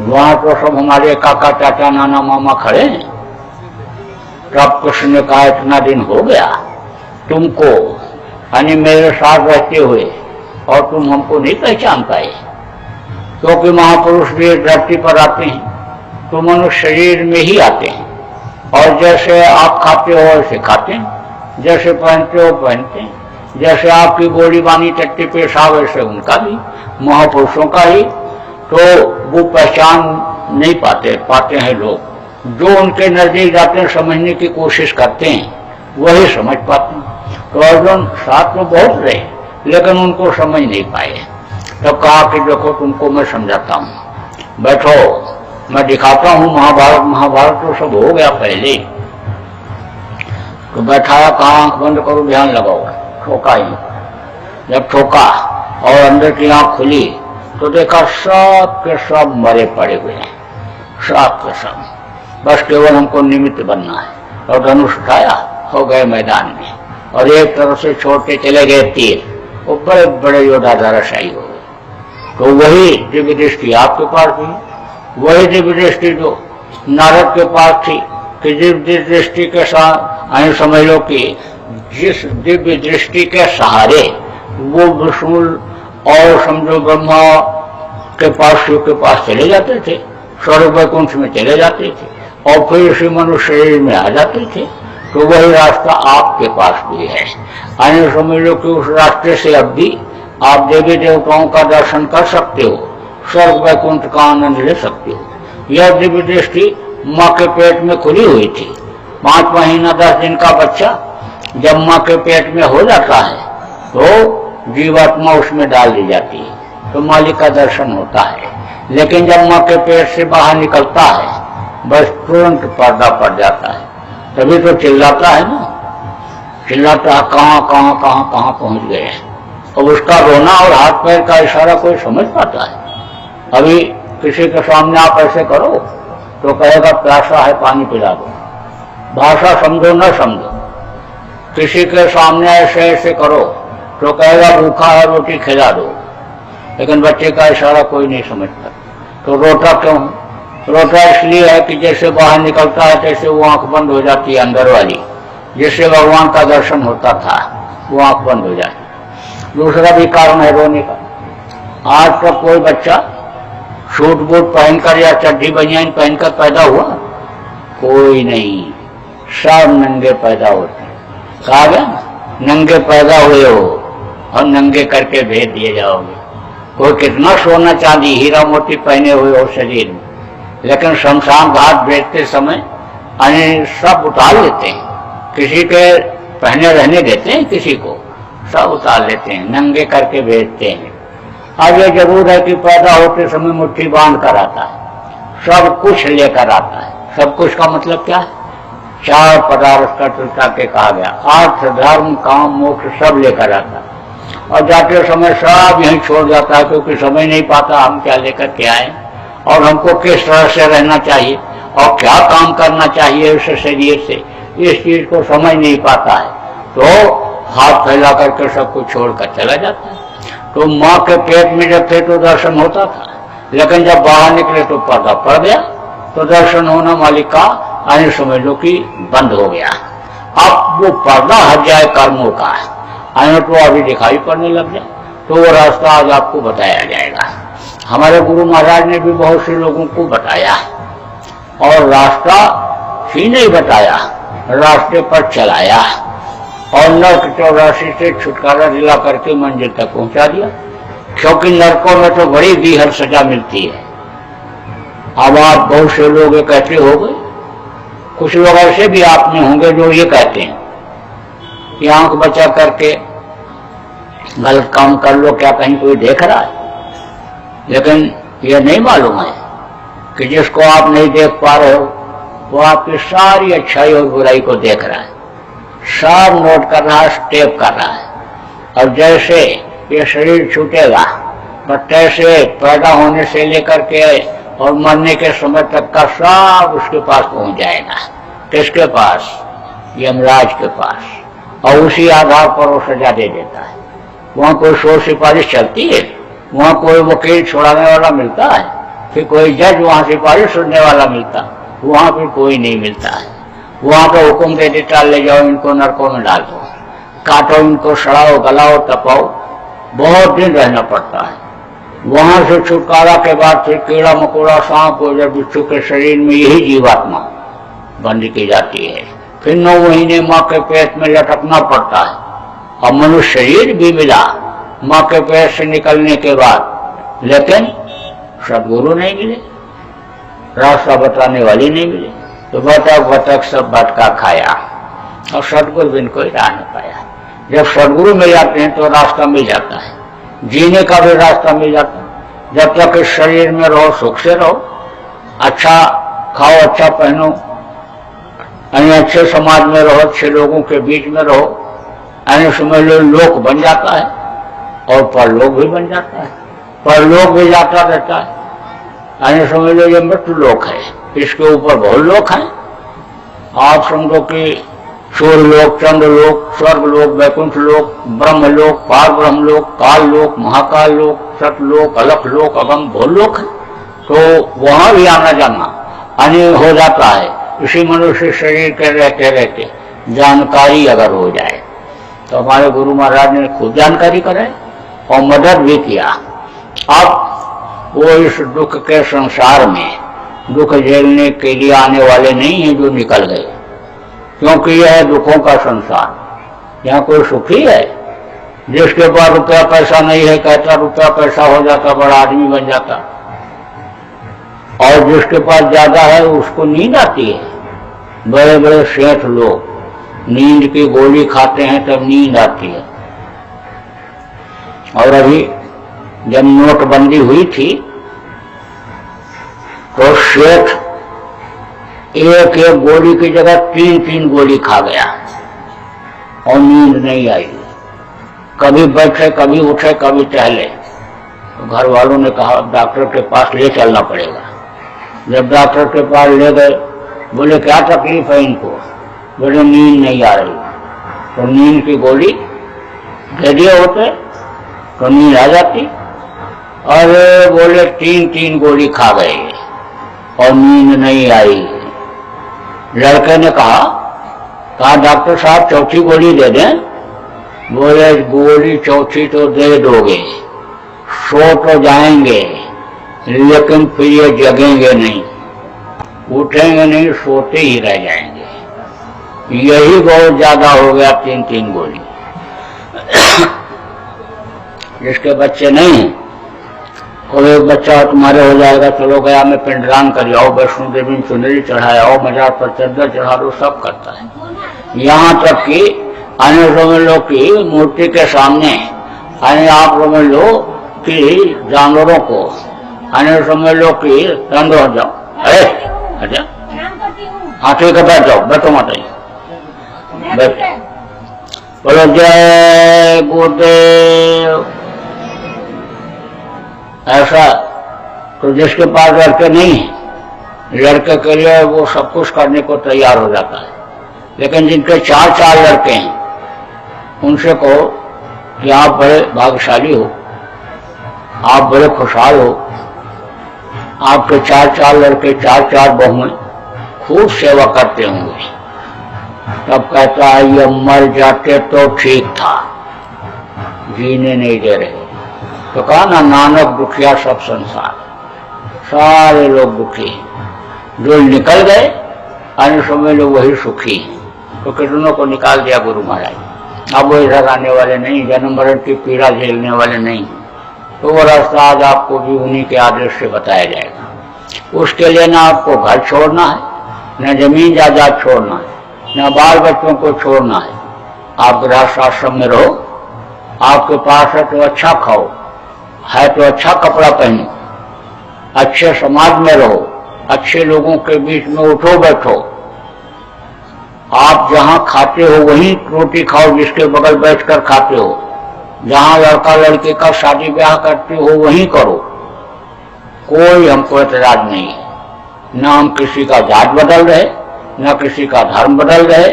वहां तो सब हमारे काका चाचा नाना मामा खड़े हैं। तब कृष्ण ने कहा इतना दिन हो गया तुमको यानी मेरे साथ रहते हुए, और तुम हमको नहीं पहचान पाए, क्योंकि महापुरुष भी धरती पर आते हैं तो मनुष्य शरीर में ही आते हैं। और जैसे आप खाते हो वैसे खाते हैं, जैसे पहनते हो पहनते हैं, जैसे आपकी गोली बानी टट्टी पेशा वैसे उनका भी, महापुरुषों का ही। तो वो पहचान नहीं पाते हैं लोग। जो उनके नजदीक जाते हैं, समझने की कोशिश करते हैं, वही समझ पाते हैं। तो अर्जुन साथ में बहुत रहे लेकिन उनको समझ नहीं पाए। तब कहा कि देखो तुमको मैं समझाता हूँ, बैठो मैं दिखाता हूँ महाभारत। महाभारत तो सब हो गया पहले। तो बैठाया, कहा आंख बंद करो, ध्यान लगाओ। ठोका ही, जब ठोका और अंदर की आंख खुली तो देखा सब के सब मरे पड़े हुए हैं, सब के सब। बस केवल हमको निमित्त बनना है। और धनुष उठाया, हो गए मैदान में, और एक तरफ से छोड़ते चले गए तीर, वो बड़े बड़े योद्धा धराशायी हो गए। तो वही दिव्य दृष्टि आपके पास भी, वही दिव्य दृष्टि जो नारद के पास थी, कि दिव्य दृष्टि के साथ समझ लो कि जिस दिव्य दृष्टि के सहारे वो विष्णु और समझो ब्रह्मा के पास, शिव के पास चले जाते थे, स्वर्ग वैकुंठ में चले जाते थे, और फिर इसी मनुष्य शरीर में आ जाते थे। तो वही रास्ता आपके पास भी है। आने समझ लो कि उस रास्ते से अब भी आप देवी देवताओं का दर्शन कर सकते हो, स्वर्ग वैकुंठ का आनंद ले सकते हो। यह दिव्य दृष्टि माँ के पेट में खुली हुई थी। 5 महीना 10 दिन का बच्चा जब माँ के पेट में हो जाता है तो जीवात्मा उसमें डाल दी जाती है, तो मालिक का दर्शन होता है। लेकिन जब माँ के पेट से बाहर निकलता है बस तुरंत पर्दा पड़ जाता है। तभी तो चिल्लाता है ना, चिल्लाता है कहाँ कहाँ कहाँ कहाँ पहुंच गए। अब उसका रोना और हाथ पैर का इशारा कोई समझ पाता है? अभी किसी के सामने आप ऐसे करो तो कहेगा प्यासा है पानी पिला दो, भाषा समझो न समझो। किसी के सामने ऐसे ऐसे करो तो कहेगा भूखा है रोटी खिला दो, लेकिन बच्चे का इशारा कोई नहीं समझता। तो रोता क्यों? रोता इसलिए है कि जैसे बाहर निकलता है तैसे वो आंख बंद हो जाती है अंदर वाली, जिससे भगवान का दर्शन होता था वो आंख बंद हो जाती। दूसरा भी कारण है रोने का। आज तक कोई बच्चा सूट बूट पहनकर या चड्डी बनियान पहनकर पैदा हुआ? कोई नहीं, सब नंगे पैदा होते हैं। कहा गया नंगे पैदा हुए हो और नंगे करके भेज दिए जाओगे। कोई कितना सोना चांदी हीरा मोती पहने हुए हो शरीर में, लेकिन शमशान घाट भेजते समय अन्य सब उतार लेते हैं, किसी के पहने रहने देते हैं, किसी को सब उतार लेते हैं, नंगे करके भेजते हैं। अब ये जरूर है कि पैदा होते समय मुट्ठी बांध कर आता है, सब कुछ लेकर आता है। सब कुछ का मतलब क्या है? चार पदार्थ का चुटा के कहा गया, अर्थ धर्म काम मोक्ष सब लेकर आता है, और जाते समय सब यहीं छोड़ जाता है, क्योंकि समझ नहीं पाता हम क्या लेकर के आए और हमको किस तरह से रहना चाहिए और क्या काम करना चाहिए उस शरीर से, इस चीज को समझ नहीं पाता है, तो हाथ फैला करके सब कुछ छोड़कर चला जाता है। तो माँ के पेट में जब थे तो दर्शन होता था, लेकिन जब बाहर निकले तो पर्दा पड़ गया, तो दर्शन होना मालिक का आने समझ लो कि बंद हो गया। अब वो पर्दा हट जाए कर्मों का, आने तो अभी दिखाई पड़ने लग जाए, तो वो रास्ता आज आपको बताया जाएगा। हमारे गुरु महाराज ने भी बहुत से लोगों को बताया, और रास्ता ही नहीं बताया, रास्ते पर चलाया और नरक 84 से छुटकारा दिला करके मंजिल तक पहुंचा दिया। क्योंकि नरकों में तो बड़ी बीहड़ सजा मिलती है। अब आप बहुत से लोग ये कहते हो गए, कुछ लोग ऐसे भी आप में होंगे जो ये कहते हैं कि आंख बचा करके गलत काम कर लो, क्या कहीं कोई देख रहा है? लेकिन यह नहीं मालूम है कि जिसको आप नहीं देख पा रहे हो वो आपकी सारी अच्छाई और बुराई को देख रहा है, सब नोट कर रहा है, स्टेप कर रहा है। और जैसे ये शरीर छूटेगा तो तैसे पैदा होने से लेकर के और मरने के समय तक का सब उसके पास पहुंच जाएगा। किसके पास? यमराज के पास, और उसी आधार पर वो सजा दे देता है। वहां कोई शोर सिफारिश चलती है? वहां कोई वकील छुड़ाने वाला मिलता है? फिर कोई जज वहां सिफारिश सुनने वाला मिलता? वहां फिर कोई नहीं मिलता है। वहां तो हुक्म दे देता, ले जाओ इनको नरकों में डाल दो, काटो इनको, सड़ाओ, गलाओ, तपाओ, बहुत दिन रहना पड़ता है। वहां से छुटकारा के बाद फिर कीड़ा मकोड़ा सांप और जब बिच्छू के शरीर में यही जीवात्मा बंद की जाती है। फिर 9 महीने माँ के पेट में लटकना पड़ता है, और मनुष्य शरीर भी मिला माँ के पेट से निकलने के बाद, लेकिन सदगुरु नहीं मिले, रास्ता बताने वाली नहीं मिले, तो भटक भटक सब भटका खाया और सदगुरु बिन कोई राह नहीं पाया। जब सदगुरु मिल जाते हैं तो रास्ता मिल जाता है, जीने का भी रास्ता मिल जाता है। जब तक इस शरीर में रहो सुख से रहो, अच्छा खाओ, अच्छा पहनो, अच्छे समाज में रहो, अच्छे लोगों के बीच में रहो, अन्य समझ लो लोक बन जाता है और परलोक भी बन जाता है, परलोक भी जाता रहता है। अन्य समझ लो ये मृत्यु लोक है, इसके ऊपर बहुत लोक हैं। आप समझो कि सूर्यलोक, चंद्रलोक, स्वर्गलोक, वैकुंठ लोक, ब्रह्मलोक, पार ब्रह्मलोक, काल लोक, महाकाल लोक, सतलोक, अलख लोक, अगम बहुत लोक है। तो वहां भी आना जाना अन्य हो जाता है। इसी मनुष्य शरीर के रहते रहते जानकारी अगर हो जाए, तो हमारे गुरु महाराज ने खूब जानकारी कराई और मदद भी किया। अब वो इस दुख के संसार में दुख झेलने के लिए आने वाले नहीं हैं जो निकल गए, क्योंकि यह है दुखों का संसार। यहाँ कोई सुखी है? जिसके पास रुपया पैसा नहीं है कहता रुपया पैसा हो जाता, बड़ा आदमी बन जाता, और जिसके पास ज्यादा है उसको नींद आती है। बड़े बड़े सेठ लोग नींद की गोली खाते हैं तब नींद आती है। और अभी जब नोटबंदी हुई थी तो सेठ एक एक गोली की जगह 3-3 गोली खा गया और नींद नहीं आई। कभी बैठे, कभी उठे, कभी टहले। तो घर वालों ने कहा डॉक्टर के पास ले चलना पड़ेगा। जब डॉक्टर के पास ले गए, बोले क्या तकलीफ है इनको? बोले नींद नहीं आ रही। तो नींद की गोली दे दिए होते तो नींद आ जाती। अरे बोले 3-3 गोली खा गए और नींद नहीं आई। लड़के ने कहा डॉक्टर साहब चौथी गोली दे दें? बोले गोली चौथी तो दे दोगे, सो तो जाएंगे, लेकिन फिर ये जगेंगे नहीं, उठेंगे नहीं, सोते ही रह जाएंगे। यही बहुत ज्यादा हो गया, 3-3 गोली। जिसके बच्चे नहीं हैं, कोई एक बच्चा तुम्हारे हो जाएगा, चलो गया में पिंडदान कर आओ, वैष्णो देवी में चुनरी चढ़ाए आओ, मजार पर चद्दर चढ़ा दो, सब करता है। यहाँ तक कि अन्य समझ लो कि मूर्ति के सामने आप समझ लो कि जानवरों को अन्य समझ लो कि रंधो जाओ, अरे अच्छा हाँ ठीक है, बैठ जाओ, बैठो माता जी, बैठ बोलो जय गुरुदेव। ऐसा तो जिसके पास लड़के नहीं है, लड़के के लिए वो सब कुछ करने को तैयार हो जाता है, लेकिन जिनके 4 लड़के हैं उनसे कहो कि आप बड़े भाग्यशाली हो, आप बड़े खुशहाल हो, आपके 4 लड़के 4 बहुएं खूब सेवा करते होंगे। तब कहता है ये मर जाते तो ठीक था, जीने नहीं दे रहे। तो कहा ना, नानक दुखिया सब संसार, सारे लोग दुखी, जो निकल गए अन्य समय लोग वही सुखी हैं। तो कितनों को निकाल दिया गुरु महाराज, अब वो इधर आने वाले नहीं, जन्म मरण की पीड़ा झेलने वाले नहीं। तो वो रास्ता आज आपको भी उन्हीं के आदेश से बताया जाएगा। उसके लिए ना आपको घर छोड़ना है, न जमीन जायदाद छोड़ना है, न बाल बच्चों को छोड़ना है। आप गृहस्थ आश्रम में रहो, आपके पास है तो अच्छा खाओ, है तो अच्छा कपड़ा पहनो, अच्छे समाज में रहो, अच्छे लोगों के बीच में उठो बैठो। आप जहां खाते हो वहीं रोटी खाओ, जिसके बगल बैठकर खाते हो। जहां लड़का लड़के का शादी ब्याह करते हो वहीं करो, कोई हमको एतराज नहीं है। न हम किसी का जात बदल रहे, न किसी का धर्म बदल रहे,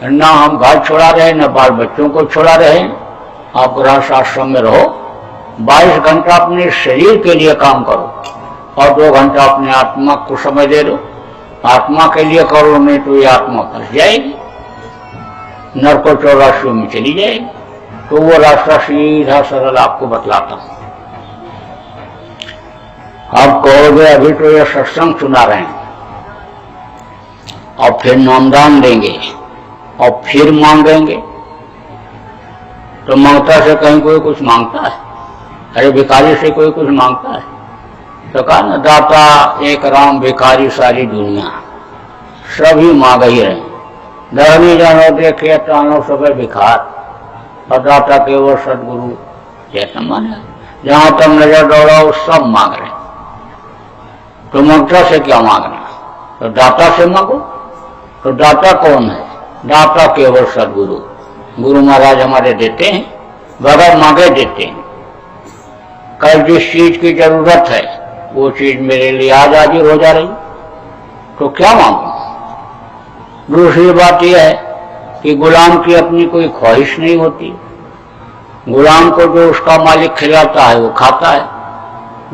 न हम घर छोड़ा रहे, न बाल बच्चों को छोड़ा रहे। आप गृहस्थ आश्रम में रहो, 22 घंटा अपने शरीर के लिए काम करो और 2 घंटा अपने आत्मा को समय दे दो। आत्मा के लिए करो, नहीं तो ये आत्मा फंस जाएगी, नरको 84 में चली जाएगी। तो वो रास्ता सीधा सरल आपको बतलाता हूं। आप कहोगे अभी तो ये सत्संग सुना रहे हैं और फिर नामदान देंगे और फिर मांगेंगे, तो मांगता से कहीं कोई कुछ मांगता है? अरे भिखारी से कोई कुछ मांगता है? तो कहा ना, दाता एक राम भिखारी सारी दुनिया, सभी मांग ही रहे। धर्मी जानो देखे तानो सब भिखार, और दाता केवल सदगुरु चेतन माने। जहां तक नजर दौड़ाओ सब मांग रहे। तो मंत्र से क्या मांगना? तो दाता से मांगो। तो दाता कौन है? दाता केवल सदगुरु। गुरु महाराज हमारे देते हैं, बगैर मांगे देते हैं। कल जिस चीज की जरूरत है वो चीज मेरे लिए आज हाजिर हो जा रही, तो क्या मांगू? दूसरी बात यह है कि गुलाम की अपनी कोई ख्वाहिश नहीं होती। गुलाम को जो उसका मालिक खिलाता है वो खाता है,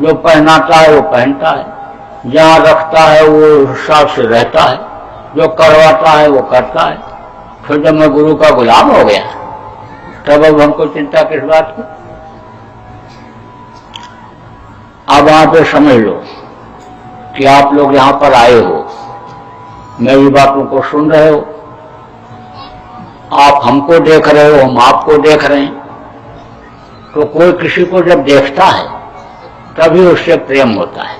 जो पहनाता है वो पहनता है, जहां रखता है वो हिसाब से रहता है, जो करवाता है वो करता है। फिर जब मैं गुरु का गुलाम हो गया तब अब हमको चिंता किस बात की? अब वहां पे समझ लो कि आप लोग यहां पर आए हो, मेरी बातों को सुन रहे हो, आप हमको देख रहे हो, हम आपको देख रहे हैं। तो कोई किसी को जब देखता है तभी उससे प्रेम होता है।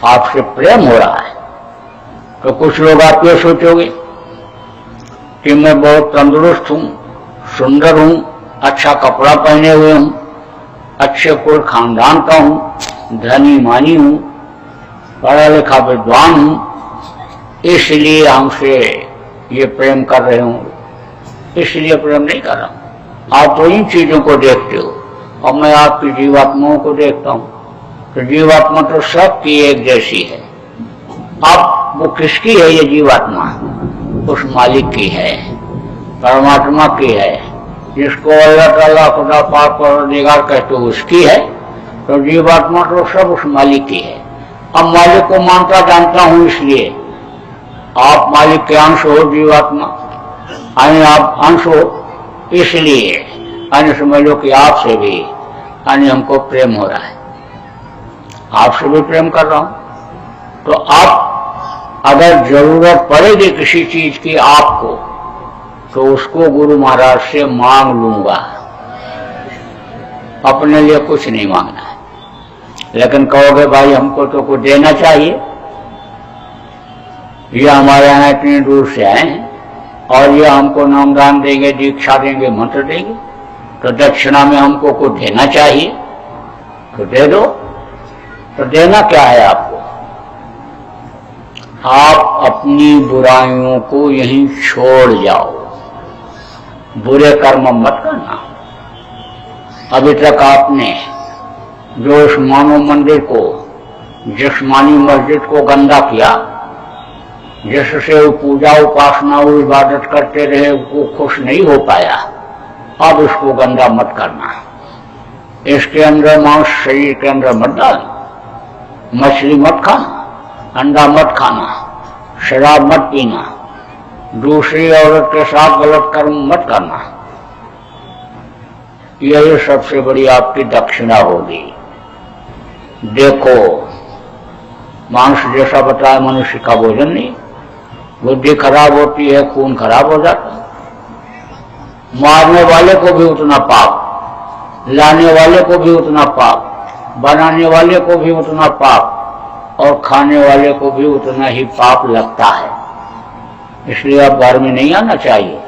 आपसे प्रेम हो रहा है तो कुछ लोग आप ये सोचोगे कि मैं बहुत तंदुरुस्त हूं, सुंदर हूं, अच्छा कपड़ा पहने हुए हूं, अच्छे कुल खानदान का हूं, धनी मानी हूं, पढ़ा लिखा विद्वान हूं, इसलिए हमसे ये प्रेम कर रहे हूं। इसलिए प्रेम नहीं कर रहा हूं। आप तो इन चीजों को देखते हो और मैं आपकी जीवात्माओं को देखता हूं। तो जीवात्मा तो सबकी एक जैसी है। अब वो किसकी है ये जीवात्मा? उस मालिक की है, परमात्मा की है, जिसको अल्लाह ताला खुदा पाक परवरदिगार कहते हो उसकी है। तो जीवात्मा तो सब उस मालिक की है। अब मालिक को मानता जानता हूं, इसलिए आप मालिक के अंश हो, जीवात्मा अन्य आप अंश हो, इसलिए अन्य समझ लो कि आपसे भी अन्य हमको प्रेम हो रहा है, आपसे भी प्रेम कर रहा हूं। तो आप अगर जरूरत पड़ेगी किसी चीज की आपको तो उसको गुरु महाराज से मांग लूंगा, अपने लिए कुछ नहीं मांगना है। लेकिन कहोगे भाई हमको तो कुछ देना चाहिए, ये हमारे यहाँ इतनी दूर से आए हैं और ये हमको नामदान देंगे, दीक्षा देंगे, मंत्र देंगे, तो दक्षिणा में हमको कुछ देना चाहिए, तो दे दो। तो देना क्या है आपको? आप अपनी बुराइयों को यहीं छोड़ जाओ, बुरे कर्म मत करना। अभी तक आपने जो उस मानव मंदिर को, जिस्मानी मस्जिद को गंदा किया, जिससे वो पूजा उपासना और इबादत करते रहे, वो खुश नहीं हो पाया, अब उसको गंदा मत करना। इसके अंदर मांस शरीर के अंदर मत डाल, मछली मत खाना, अंडा मत खाना, शराब मत पीना, दूसरी औरत के साथ गलत कर्म मत करना। यही सबसे बड़ी आपकी दक्षिणा होगी। देखो, मांस जैसा बताया मनुष्य का भोजन नहीं, बुद्धि खराब होती है, खून खराब हो जाता है। मारने वाले को भी उतना पाप, लाने वाले को भी उतना पाप, बनाने वाले को भी उतना पाप और खाने वाले को भी उतना ही पाप लगता है। इसलिए अब घर में नहीं आना चाहिए,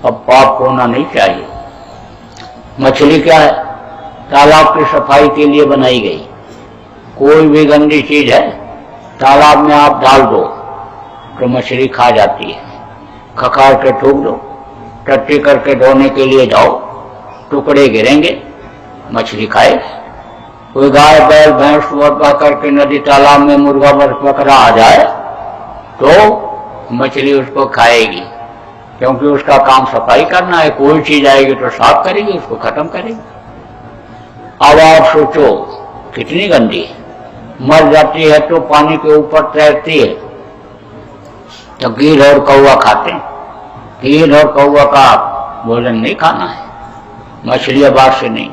अब पाप होना नहीं चाहिए। मछली क्या है? तालाब की सफाई के लिए बनाई गई। कोई भी गंदी चीज है तालाब में आप डाल दो तो मछली खा जाती है, खखार के ठूक दो, टट्टी करके धोने के लिए जाओ, टुकड़े गिरेंगे, मछली खाए। कोई गाय बैल भैंस सुअर करके नदी तालाब में मुर्गा बकरा आ जाए तो मछली उसको खाएगी, क्योंकि उसका काम सफाई करना है। कोई चीज आएगी तो साफ करेगी, उसको खत्म करेगी। अब आप सोचो कितनी गंदी है, मर जाती है तो पानी के ऊपर तैरती है, तो गीध और कौवा खाते हैं। गीध और कौवा का भोजन नहीं खाना है, मछलियां बात से नहीं।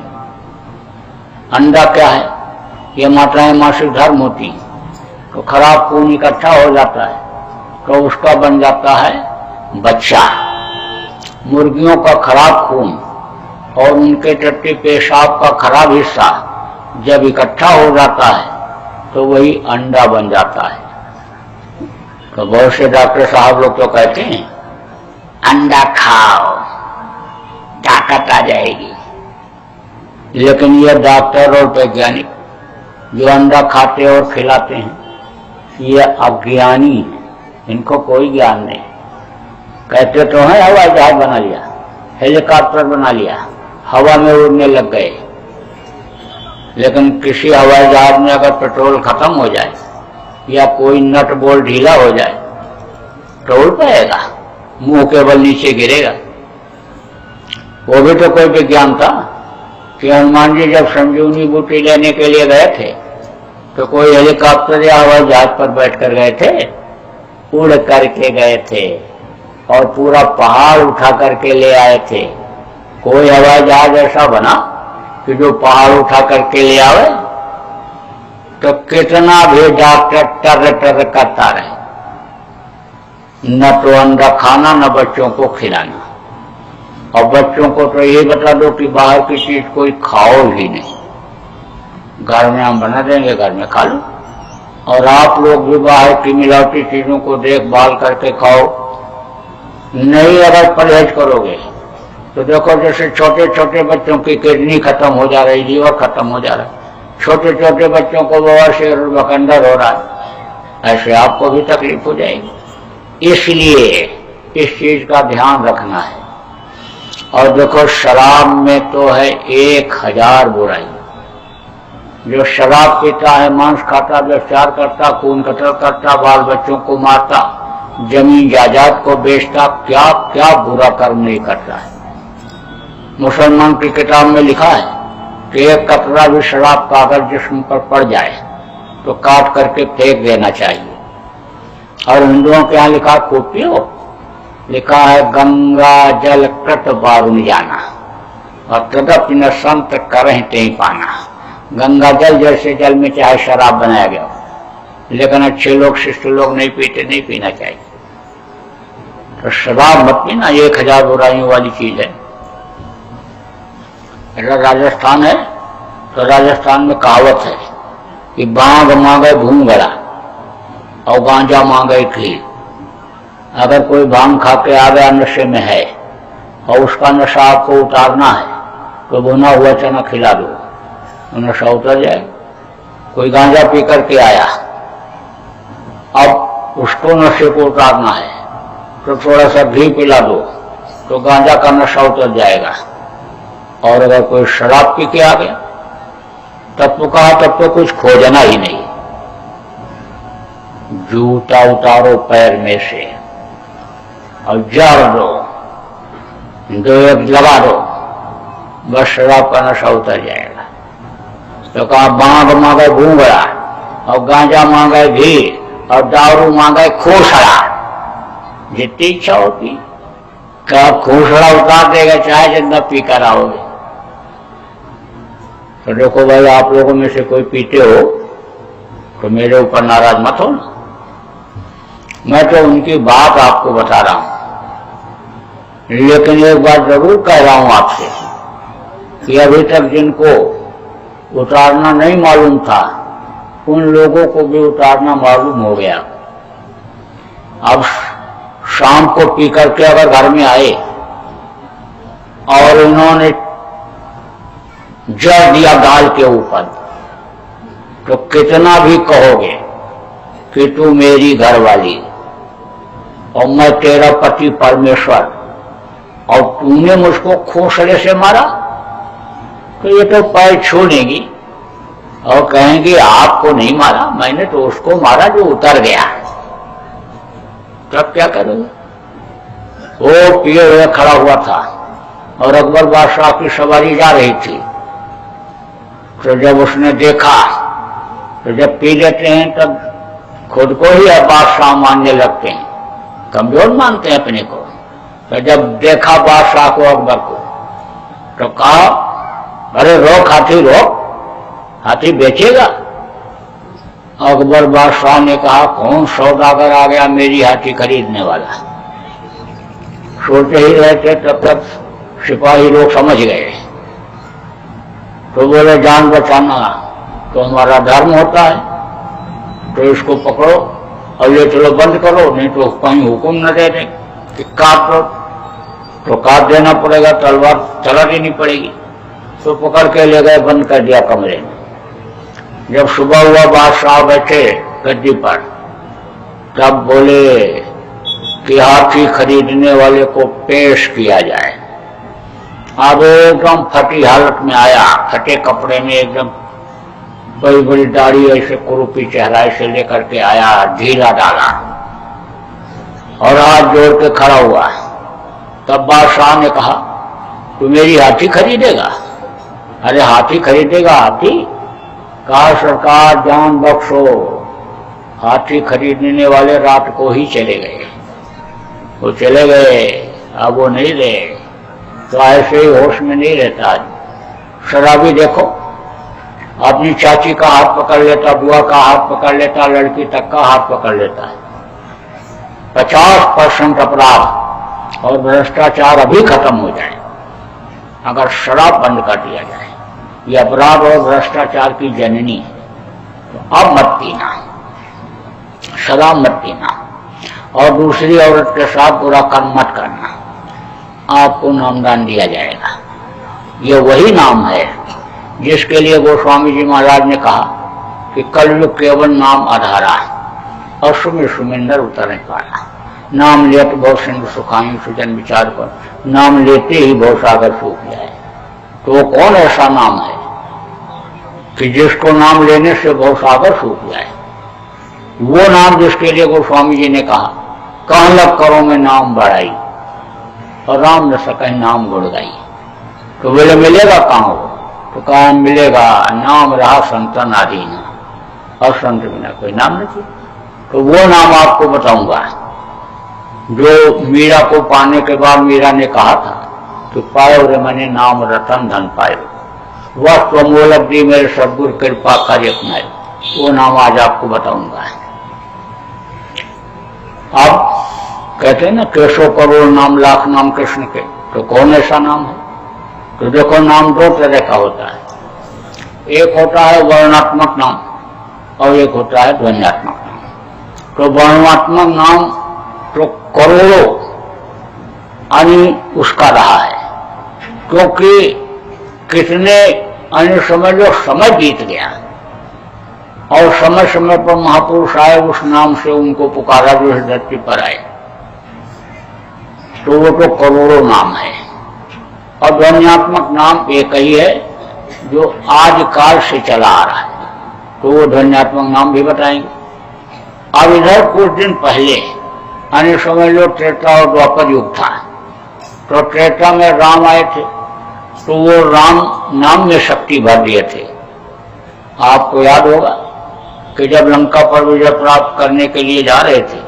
अंडा क्या है? ये मात्राएं मासिक धर्म होती हैं, तो खराब खून इकट्ठा हो जाता है तो उसका बन जाता है बच्चा। मुर्गियों का खराब खून और उनके टट्टी पेशाब का खराब हिस्सा जब इकट्ठा हो जाता है तो वही अंडा बन जाता है। तो बहुत से डॉक्टर साहब लोग तो कहते हैं अंडा खाओ ताकत आ जाएगी, लेकिन ये डॉक्टर और वैज्ञानिक जो अंडा खाते और खिलाते हैं ये अज्ञानी है, इनको कोई ज्ञान नहीं। कहते तो हैं हवाई जहाज बना लिया, हेलीकॉप्टर बना लिया, हवा में उड़ने लग गए, लेकिन किसी हवाई जहाज में अगर पेट्रोल खत्म हो जाए या कोई नट बोल्ट ढीला हो जाए तो उड़ पाएगा? मुंह के बल नीचे गिरेगा। वो भी तो कोई विज्ञान था कि हनुमान जी जब संजीवनी बूटी लेने के लिए गए थे तो कोई हेलीकॉप्टर या हवाई जहाज पर बैठकर गए थे? उड़ करके गए थे और पूरा पहाड़ उठा करके ले आए थे। कोई हवाई जहाज ऐसा बना कि जो पहाड़ उठा करके ले आवे? तो कितना भी डॉक्टर टर टर करता रहे, न तो अंडा खाना न बच्चों को खिलाना। और बच्चों को तो ये बता दो कि बाहर की चीज कोई खाओ ही नहीं, घर में हम बना देंगे, घर में खा लो। और आप लोग भी बाहर की मिलावटी चीजों को देखभाल करके खाओ। नहीं अगर परहेज करोगे तो देखो जैसे छोटे छोटे बच्चों की किडनी खत्म हो जा रही, लीवर खत्म हो जा रहा है, छोटे छोटे बच्चों को बवासीर और बकंदर हो रहा है, ऐसे आपको भी तकलीफ हो जाएगी। इसलिए इस चीज का ध्यान रखना है। और देखो शराब में तो है 1000 बुराई। जो शराब पीता है, मांस खाता, व्यभिचार करता, खून कतल करता, बाल बच्चों को मारता, जमीन जायदाद को बेचता, क्या क्या बुरा कर्म नहीं करता है। मुसलमान की किताब में लिखा है कि एक कतरा भी शराब का अगर जिस्म पर पड़ जाए तो काट करके फेंक देना चाहिए। और हिंदुओं के यहाँ लिखा खूब पियो, लिखा है गंगा जल कृत बारुण जाना और तदपि न संत करें ते पाना। गंगा जल जैसे जल में चाहे शराब बनाया गया, लेकिन अच्छे लोग शिष्ट लोग नहीं पीते, नहीं पीना चाहिए। तो शराब मत पीना, 1000 बुराइयों वाली चीज है। अगर राजस्थान है तो राजस्थान में कहावत है कि बांग मांगे भूंगड़ा और गांजा मांगे खीर। अगर कोई भांग खा के आ गया, नशे में है और उसका नशा आपको उतारना है तो भुना हुआ चना खिला दो, तो नशा उतर जाएगा। कोई गांजा पी करके आया, अब उसको नशे को उतारना है तो थोड़ा सा घी पिला दो तो गांजा का नशा उतर जाएगा। और अगर कोई शराब पी के आ गया तब तो कहा तब तो कुछ खोजना ही नहीं। जूता उतारो पैर में से और जड़ दो, दो एक लगा दो, बस शराब का नशा उतर जाएगा। तो कहा बांग मांगे भूंगड़ा और गांजा मांगे घी और दारू मांगे खोसड़ा। जितनी इच्छा होती क्या खोसड़ा उतार देगा, चाहे जितना पी कर आओगे। तो देखो भाई, आप लोगों में से कोई पीते हो तो मेरे ऊपर नाराज मत हो ना। मैं तो उनकी बात आपको बता रहा हूं, लेकिन एक बात जरूर कह रहा हूं आपसे कि अभी तक जिनको उतारना नहीं मालूम था उन लोगों को भी उतारना मालूम हो गया। अब शाम को पी करके अगर घर में आए और उन्होंने जड़ दिया गाल के ऊपर, तो कितना भी कहोगे कि तू मेरी घरवाली और मैं तेरा पति परमेश्वर और तूने मुझको खोसड़े से मारा, तो ये तो पैर छू लेंगी और कहेंगे आपको नहीं मारा, मैंने तो उसको मारा जो उतर गया। तब क्या करोगे? वो पिए हुए खड़ा हुआ था और अकबर बादशाह की सवारी जा रही थी, तो जब उसने देखा, तो जब पी लेते हैं तब खुद को ही बादशाह मानने लगते हैं, कमजोर मानते हैं अपने को। तो जब देखा बादशाह को, अकबर को, तो कहा अरे रोक हाथी, रोक, हाथी बेचेगा। अकबर बादशाह ने कहा कौन सौदागर आ गया मेरी हाथी खरीदने वाला। सोचते ही रहते तब तक सिपाही लोग समझ गए, तो बोले जान बचाना तो हमारा धर्म होता है, तो इसको पकड़ो और ये चलो बंद करो, नहीं तो कहीं हुक्म न दे दे कि काट दो, तो काट देना पड़ेगा, तलवार चला देनी पड़ेगी। तो पकड़ के ले गए, बंद कर दिया कमरे में। जब सुबह हुआ बादशाह बैठे गद्दी पर, तब बोले कि हाथी खरीदने वाले को पेश किया जाए। अब एकदम फटी हालत में आया, फटे कपड़े में, एकदम बड़ी बड़ी दाढ़ी, ऐसे कुरूपी चेहरा ऐसे लेकर के आया, ढीला डाला और हाथ जोड़ के खड़ा हुआ। तब बादशाह ने कहा तू मेरी हाथी खरीदेगा? अरे हाथी खरीदेगा? हाथी? कहा सरकार जान बख्शो, हाथी खरीदने वाले रात को ही चले गए। वो चले गए, अब वो नहीं रहे, तो ऐसे ही होश में नहीं रहता। शराबी देखो, अपनी चाची का हाथ पकड़ लेता, बुआ का हाथ पकड़ लेता, लड़की तक का हाथ पकड़ लेता है। 50% अपराध और भ्रष्टाचार अभी खत्म हो जाए अगर शराब बंद कर दिया जाए। ये अपराध और भ्रष्टाचार की जननी है। तो अब मत पीना, शराब मत पीना और दूसरी औरत के साथ बुरा कर्म मत करना, आपको नामदान दिया जाएगा। ये वही नाम है जिसके लिए गोस्वामी जी महाराज ने कहा कि कलयुग केवल नाम आधारा, अश्व सुमिंदर उतरने पाया। नाम लेते बहुत सिंधु सुखाई सुजन विचार पर, नाम लेते ही बहुत सागर सूख जाए। तो वो कौन ऐसा नाम है कि जिसको नाम लेने से बहुत सागर सूख जाए? वो नाम जिसके लिए गोस्वामी जी ने कहा कहाँ लग करो में नाम बढ़ाई और राम न सके नाम गुड़ गाई। तो बोले मिलेगा कहाँ हो? तो कहा मिलेगा नाम रहा संतन आधीन, और संत बिना कोई नाम नहीं। तो वो नाम आपको बताऊंगा जो मीरा को पाने के बाद मीरा ने कहा था कि पायो रे मैंने नाम रतन धन पायो, वह प्रमोल दी मेरे सदगुरु कृपा कार्य अपनाए। वो नाम आज आपको बताऊंगा। अब कहते हैं ना, केशव करोड़ नाम लाख नाम कृष्ण के, तो कौन ऐसा नाम है? तो देखो, नाम दो तरह का होता है। एक होता है वर्णात्मक नाम और एक होता है ध्वन्यात्मक नाम। तो वर्णात्मक नाम तो करोड़ों यानी उसका रहा है, क्योंकि कितने अन्य समय जो समय बीत गया और समय समय पर महापुरुष आए, उस नाम से उनको पुकारा जो इस धरती पर आए, तो वो तो करोड़ों नाम है। और ध्वन्यात्मक नाम एक ही है जो आज काल से चला आ रहा है, तो वो ध्वन्यात्मक नाम भी बताएंगे। अब इधर कुछ दिन पहले अन्य समय लो त्रेता और द्वापर युग था, तो त्रेता में राम आए थे, तो वो राम नाम में शक्ति भर दिए थे। आपको याद होगा कि जब लंका पर विजय प्राप्त करने के लिए जा रहे थे,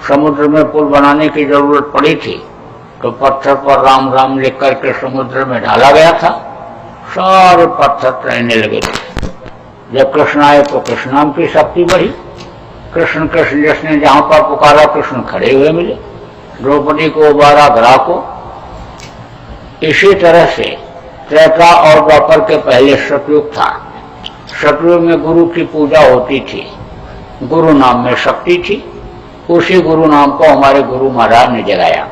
समुद्र में पुल बनाने की जरूरत पड़ी थी, तो पत्थर पर राम राम लिख करके समुद्र में डाला गया था। सारे पत्थर तैरने लगे थे। जब कृष्ण आए तो कृष्ण नाम की शक्ति बढ़ी। कृष्ण कृष्ण जिसने जहां पर पुकारा, कृष्ण खड़े हुए मिले, द्रौपदी को उबारा, ग्रह को। इसी तरह से त्रेता और द्वापर के पहले सतयुग था। सतयुग में गुरु की पूजा होती थी, गुरु नाम में शक्ति थी। उसी गुरु नाम को हमारे गुरु महाराज ने जगाया।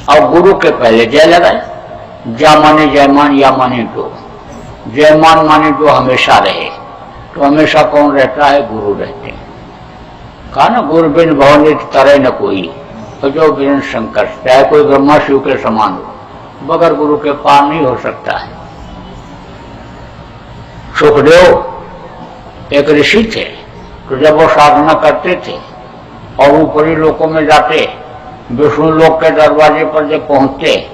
और गुरु के पहले जय लगाए। जा माने जयमान, या माने दो। जयमान माने जो हमेशा रहे, तो हमेशा कौन रहता है? गुरु रहते हैं। कहा ना, गुरु बिन भवनित तरह न कोई, तो जो बिन शंकर, चाहे कोई ब्रह्मा शिव के समान हो, बगैर गुरु के पार नहीं हो सकता है। सुखदेव एक ऋषि थे, तो जब वो साधना करते थे और ऊपरी लोकों में जाते, विष्णु लोक के दरवाजे पर जब पहुंचते,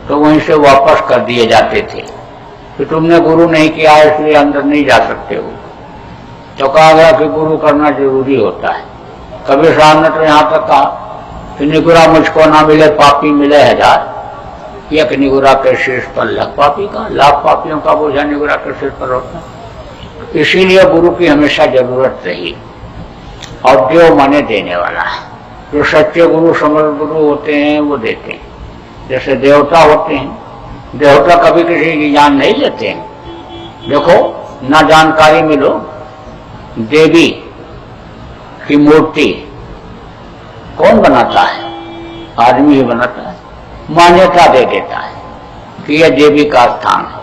तो वहीं से वापस कर दिए जाते थे कि तुमने गुरु नहीं किया है, इसलिए अंदर नहीं जा सकते हो। तो कहा गया कि गुरु करना जरूरी होता है। कबीर साहब ने तो यहाँ तक कहा कि निगुरा मुझको ना मिले, पापी मिले हजार। एक निगुरा के शीर्ष पर लाख पापी का, लाख पापियों का बोझा निगुरा के शीर्ष पर होता। इसीलिए गुरु की हमेशा जरूरत रही। और देव माने देने वाला है। जो सच्चे गुरु समर्थ गुरु होते हैं वो देते हैं। जैसे देवता होते हैं, देवता कभी किसी की जान नहीं लेते हैं। देखो ना, जानकारी मिलो, देवी की मूर्ति कौन बनाता है? आदमी ही बनाता है। मान्यता दे देता है कि यह देवी का स्थान है,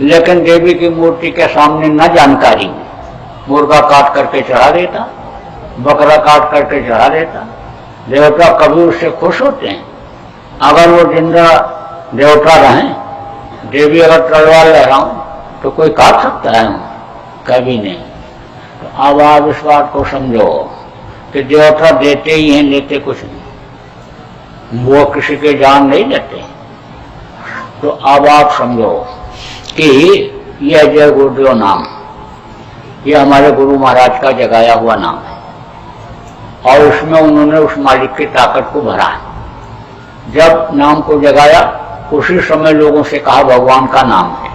लेकिन देवी की मूर्ति के सामने न जानकारी में मुर्गा काट करके चढ़ा देता, बकरा काट करके चढ़ा देता। देवता कभी उससे खुश होते हैं? अगर वो जिंदा देवता रहें, देवी अगर तलवार लहराऊं तो कोई काट सकता है? कभी नहीं। तो अब आप इस बात को समझो कि देवता देते ही हैं, लेते कुछ नहीं। वो किसी के जान नहीं लेते। तो अब आप समझो कि यह जय गुरुदेव नाम, यह हमारे गुरु महाराज का जगाया हुआ नाम है, और उसमें उन्होंने उस मालिक की ताकत को भरा। जब नाम को जगाया, उसी समय लोगों से कहा भगवान का नाम है।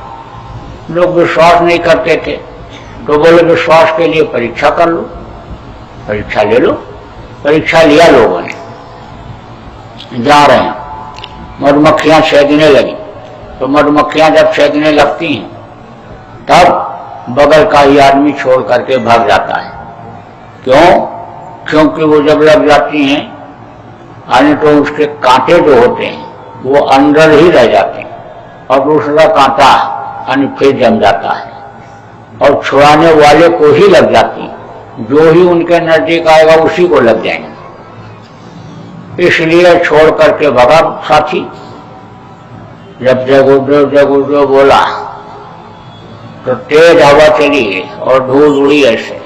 लोग विश्वास नहीं करते थे, तो बोले विश्वास के लिए परीक्षा कर लो, परीक्षा ले लो। परीक्षा लिया लोगों ने। जा रहे हैं, मधुमक्खियां छेदने लगी। तो मधुमक्खियां जब छेदने लगती हैं, तब बगल का ही आदमी छोड़ करके भाग जाता है। क्यों? क्योंकि वो जब लग जाती हैं, यानी तो उसके कांटे जो होते हैं वो अंदर ही रह जाते हैं, और दूसरा कांटा यानी फिर जम जाता है, और छुड़ाने वाले को ही लग जाती है। जो ही उनके नजदीक आएगा उसी को लग जाएंगे। इसलिए छोड़ करके भगा साथी। जब जय गुरुदेव बोला तो तेज हवा चली और धूल उड़ी ऐसे,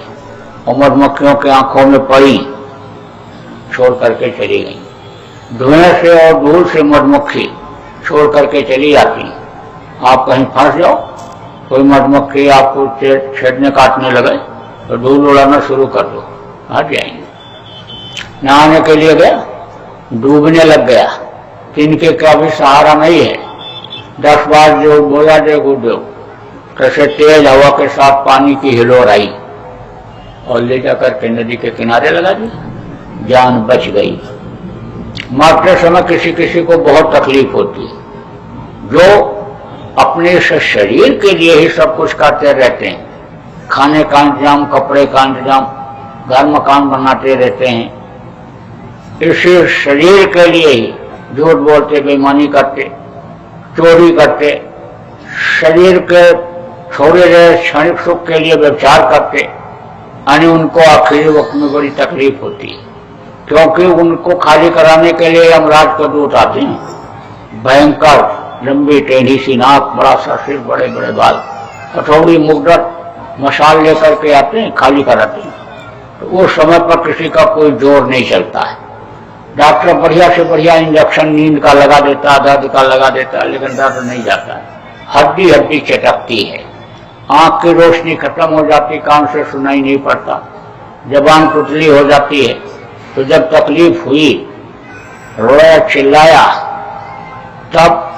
और मधुमक्खियों की आंखों में पड़ी, छोड़ करके चली गई। धुएं से और धूल से मधुमक्खी छोड़ करके चली जाती। आप कहीं फंस जाओ, कोई मधुमक्खी आपको छेदने काटने लगे, तो धूल उड़ाना शुरू कर दो, हट जाएंगे। नहाने के लिए गया, डूबने लग गया, तिनके का भी सहारा नहीं है। 10 बार जो बोला जय गुरुदेव, कैसे तेज हवा के साथ पानी की हिलोर आई और ले जाकर के नदी के किनारे लगा दिया। जान बच गई। मरते समय किसी किसी को बहुत तकलीफ होती है, जो अपने शरीर के लिए ही सब कुछ करते रहते हैं, खाने का इंतजाम, कपड़े का इंतजाम, घर मकान बनाते रहते हैं, इसी शरीर के लिए ही झूठ बोलते, बेईमानी करते, चोरी करते, शरीर के थोड़े रहे क्षणिक सुख के लिए व्यभिचार करते, यानी उनको आखिरी वक्त में बड़ी तकलीफ होती है, क्योंकि उनको खाली कराने के लिए यमराज के दूत आते हैं। भयंकर लंबी टेढ़ी सी नाक, बड़ा सा सिर, बड़े बड़े बाल, हथौड़ी मुद्दत मशाल लेकर के आते हैं, खाली कराते हैं। तो उस समय पर किसी का कोई जोर नहीं चलता है। डॉक्टर बढ़िया से बढ़िया इंजेक्शन नींद का लगा देता है, दर्द का लगा देता है, लेकिन दर्द नहीं जाता है। हड्डी हड्डी चटकती है, आंख की रोशनी खत्म हो जाती, कान से सुनाई नहीं पड़ता, जबान पुतली हो जाती है। तो जब तकलीफ हुई, रोया, चिल्लाया, तब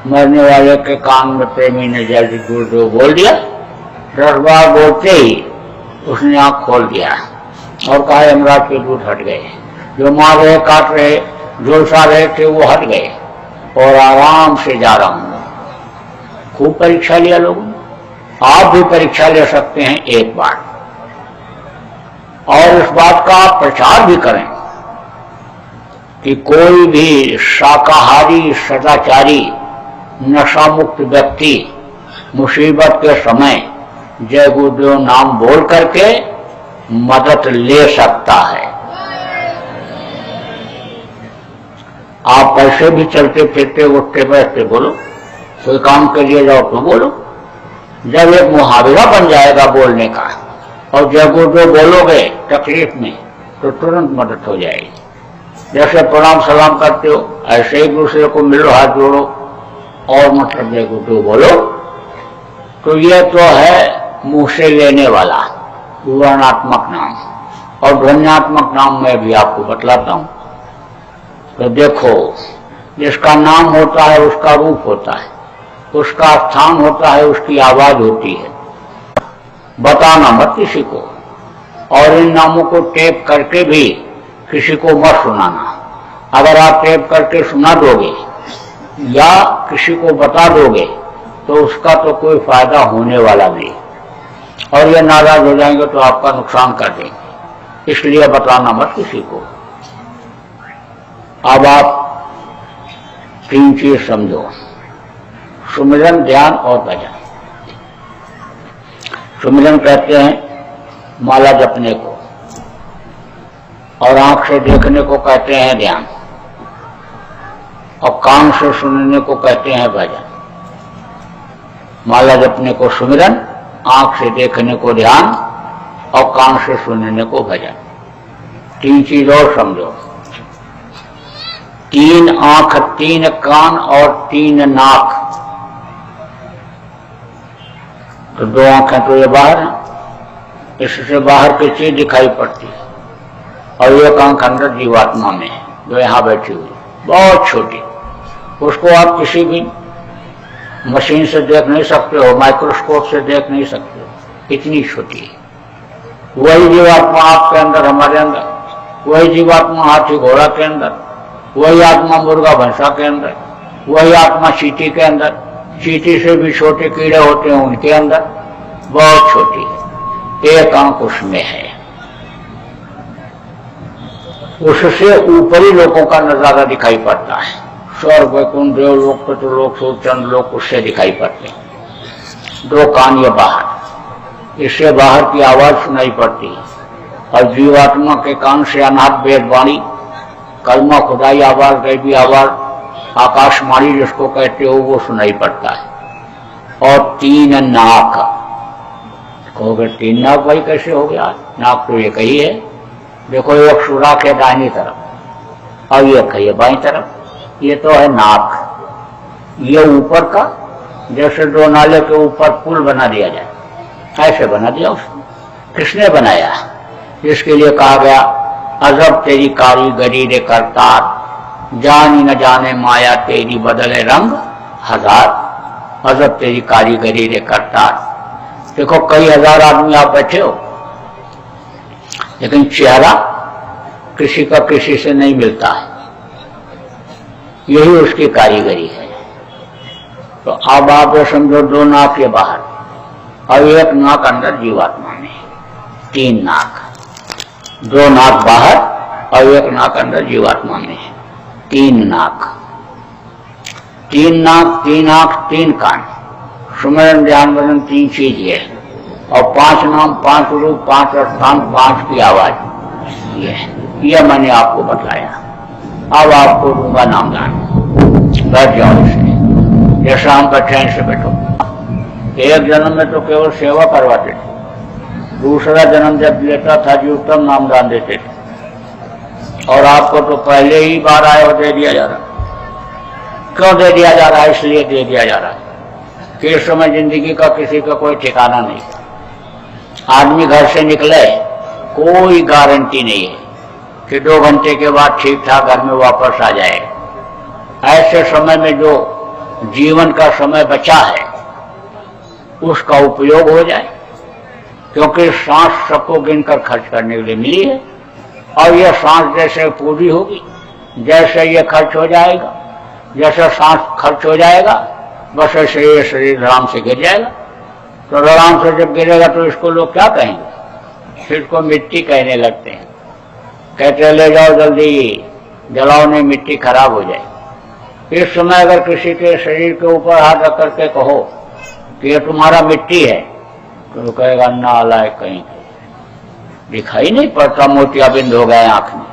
मरने वाले के कान में प्रेमी ने जल्दी गुरुदेव बोल दिया। 10 बार बोलते ही उसने आंख खोल दिया और कहा यमराज के दूत हट गए, जो मार रहे, काट रहे, झुलसा रहे थे वो हट गए और आराम से जा रहा हूं। खूब परीक्षा लिया लोगों ने, आप भी परीक्षा ले सकते हैं एक बार, और इस बात का आप प्रचार भी करें कि कोई भी शाकाहारी, सदाचारी, नशा मुक्त व्यक्ति मुसीबत के समय जय गुरुदेव नाम बोल करके मदद ले सकता है। आप ऐसे भी चलते फिरते, उठते बैठते बोलो, कोई काम के लिए जाओ तो बोलो। जब एक मुहावरा बन जाएगा बोलने का, और जय गुरुदेव बोलोगे तकलीफ में, तो तुरंत मदद हो जाएगी। जैसे प्रणाम सलाम करते हो, ऐसे एक दूसरे को मिलो, हाथ जोड़ो और मतलब जय गुरुदेव बोलो। तो ये तो है मुंह से लेने वाला वर्णात्मक नाम, और ध्वन्यात्मक नाम मैं भी आपको बतलाता हूं। तो देखो, जिसका नाम होता है उसका रूप होता है, उसका स्थान होता है, उसकी आवाज होती है। बताना मत किसी को, और इन नामों को टेप करके भी किसी को मत सुनाना। अगर आप टेप करके सुना दोगे या किसी को बता दोगे तो उसका तो कोई फायदा होने वाला नहीं, और ये नाराज हो जाएंगे तो आपका नुकसान कर देंगे। इसलिए बताना मत किसी को। अब आप 3 चीज समझो, सुमिरन, ध्यान और भजन। सुमिरन कहते हैं माला जपने को, और आंख से देखने को कहते हैं ध्यान, और कान से सुनने को कहते हैं भजन। माला जपने को सुमिरन, आंख से देखने को ध्यान, और कान से सुनने को भजन। 3 चीज और समझो, 3 आंख, 3 कान और 3 नाक। तो 2 आंखें तो ये बाहर हैं, इससे बाहर की चीज दिखाई पड़ती है, और एक आंख अंदर जीवात्मा में है, जो यहाँ बैठी हुई, बहुत छोटी। उसको आप किसी भी मशीन से देख नहीं सकते हो, माइक्रोस्कोप से देख नहीं सकते हो, इतनी छोटी है। वही जीवात्मा आपके अंदर, हमारे अंदर, वही जीवात्मा हाथी घोड़ा के अंदर, वही आत्मा मुर्गा भैंसा के अंदर, वही आत्मा चींटी के अंदर, चींटी से भी छोटे कीड़े होते हैं उनके अंदर, बहुत छोटी। एक आंख उसमें है। उससे ऊपरी लोगों का नजारा दिखाई पड़ता है, स्वर्ग, वैकुंठ, देवलोक, पितृलोक, सूर्य, चंद्रलोक, उससे दिखाई पड़ते हैं। 2 कान ये बाहर, इससे बाहर की आवाज सुनाई पड़ती है, और जीवात्मा के कान से अनाथ वेद वाणी, कलमा, खुदाई आवाज, दैवी आवाज, आकाशवाणी जिसको कहते हो, वो सुनाई पड़ता है। और 3 नाक। कहोगे 3 नाक भाई कैसे हो गया? नाक तो एक ही है। देखो, एक सुराख है दाहिनी तरफ और एक है बाईं तरफ, ये तो है नाक। ये ऊपर का, जैसे 2 नाले के ऊपर पुल बना दिया जाए, ऐसे बना दिया उसने। किसने बनाया? इसके लिए कहा गया, अजब तेरी कारीगरी रे करतार, जानी न जाने माया तेरी बदले रंग हजार। अजब तेरी कारीगरी रे करतार। देखो, कई हजार आदमी आप बैठे हो, लेकिन चेहरा किसी का किसी से नहीं मिलता है, यही उसकी कारीगरी है। तो अब आप समझो 2 नाक के बाहर और 1 नाक अंदर जीवात्मा में, 3 नाक, 2 नाक बाहर और 1 नाक अंदर जीवात्मा में, 3 नाक, 3 नाक, 3 आंख, 3 कान, सुमरन ध्यान भजन 3 चीज है, और 5 नाम, 5 रूप, 5 स्थान, 5 की आवाज, यह मैंने आपको बताया। अब आपको दूंगा नामदान, बैठ जाओ इससे, जैसा हम बैठे से बैठो। एक जन्म में तो केवल सेवा करवाते थे, दूसरा जन्म जब लेता था जी उत्तम नामदान देते थे, और आपको तो पहले ही बार आए हो दे दिया जा रहा। क्यों दे दिया जा रहा है? इसलिए दे दिया जा रहा है कि इस समय जिंदगी का किसी का कोई ठिकाना नहीं। आदमी घर से निकले, कोई गारंटी नहीं है कि 2 घंटे के बाद ठीक ठाक घर में वापस आ जाए। ऐसे समय में जो जीवन का समय बचा है उसका उपयोग हो जाए, क्योंकि सांस सबको गिनकर खर्च करने के लिए मिली है, और यह सांस जैसे पूरी होगी, जैसे ये खर्च हो जाएगा, जैसे सांस खर्च हो जाएगा, बस ऐसे ये शरीर आराम से गिर जाएगा। तो आराम से जब गिरेगा तो इसको लोग क्या कहेंगे? इसको मिट्टी कहने लगते हैं, कहते ले जाओ जल्दी, जलाओ नहीं मिट्टी खराब हो जाए। इस समय अगर किसी के शरीर के ऊपर हाथ रख करके कहो कि ये तुम्हारा मिट्टी है, तो कहेगा नालायक कहीं, दिखाई नहीं पड़ता, मोतियाबिंद हो गए आंख में,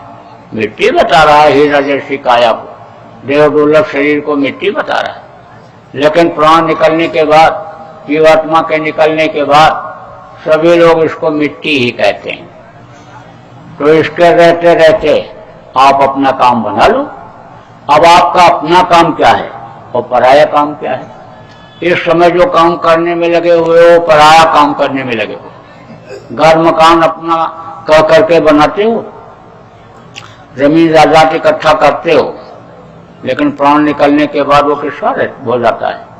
मिट्टी बता रहा है, हीरा जैसी काया को, देह दुर्लभ शरीर को मिट्टी बता रहा है। लेकिन प्राण निकलने के बाद, जीवात्मा के निकलने के बाद सभी लोग इसको मिट्टी ही कहते हैं। तो इसके रहते रहते आप अपना काम बना लो। अब आपका अपना काम क्या है और पराया काम क्या है? इस समय जो काम करने में लगे हुए हो, पराया काम करने में लगे हो। घर मकान अपना कह करके बनाते हो, जमीन जायदाद इकट्ठा करते हो, लेकिन प्राण निकलने के बाद वो किसका हो जाता है?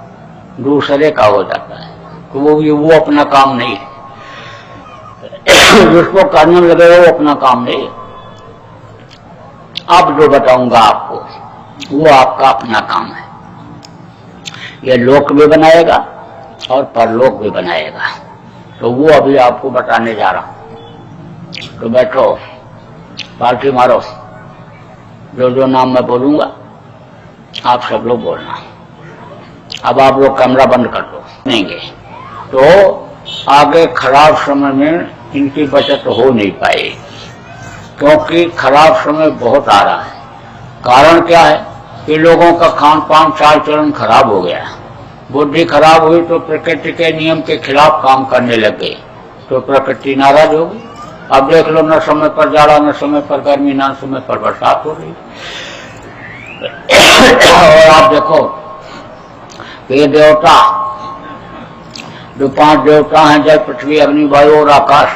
दूसरे का हो जाता है। तो वो अपना काम नहीं है। जिसको करने में लगे वो अपना काम नहीं है। अब जो बताऊंगा आपको वो आपका अपना काम है। ये लोक भी बनाएगा और परलोक भी बनाएगा। तो वो अभी आपको बताने जा रहा हूं। तो बैठो, पालथी मारो, जो जो नाम मैं बोलूंगा आप सब लोग बोलना। अब आप लोग कमरा बंद कर दो। देंगे तो आगे खराब समय में इनकी बचत हो नहीं पाएगी, क्योंकि खराब समय बहुत आ रहा है। कारण क्या है कि लोगों का खान पान चाल चलन खराब हो गया, बुद्धि खराब हुई तो प्रकृति के नियम के खिलाफ काम करने लग गए, तो प्रकृति नाराज होगी। अब देख लो, न समय पर जाड़ा, न समय पर गर्मी, न समय पर बरसात हो रही। और आप देखो ये देवता, जो 5 देवता हैं, जल, पृथ्वी, अग्नि, वायु और आकाश,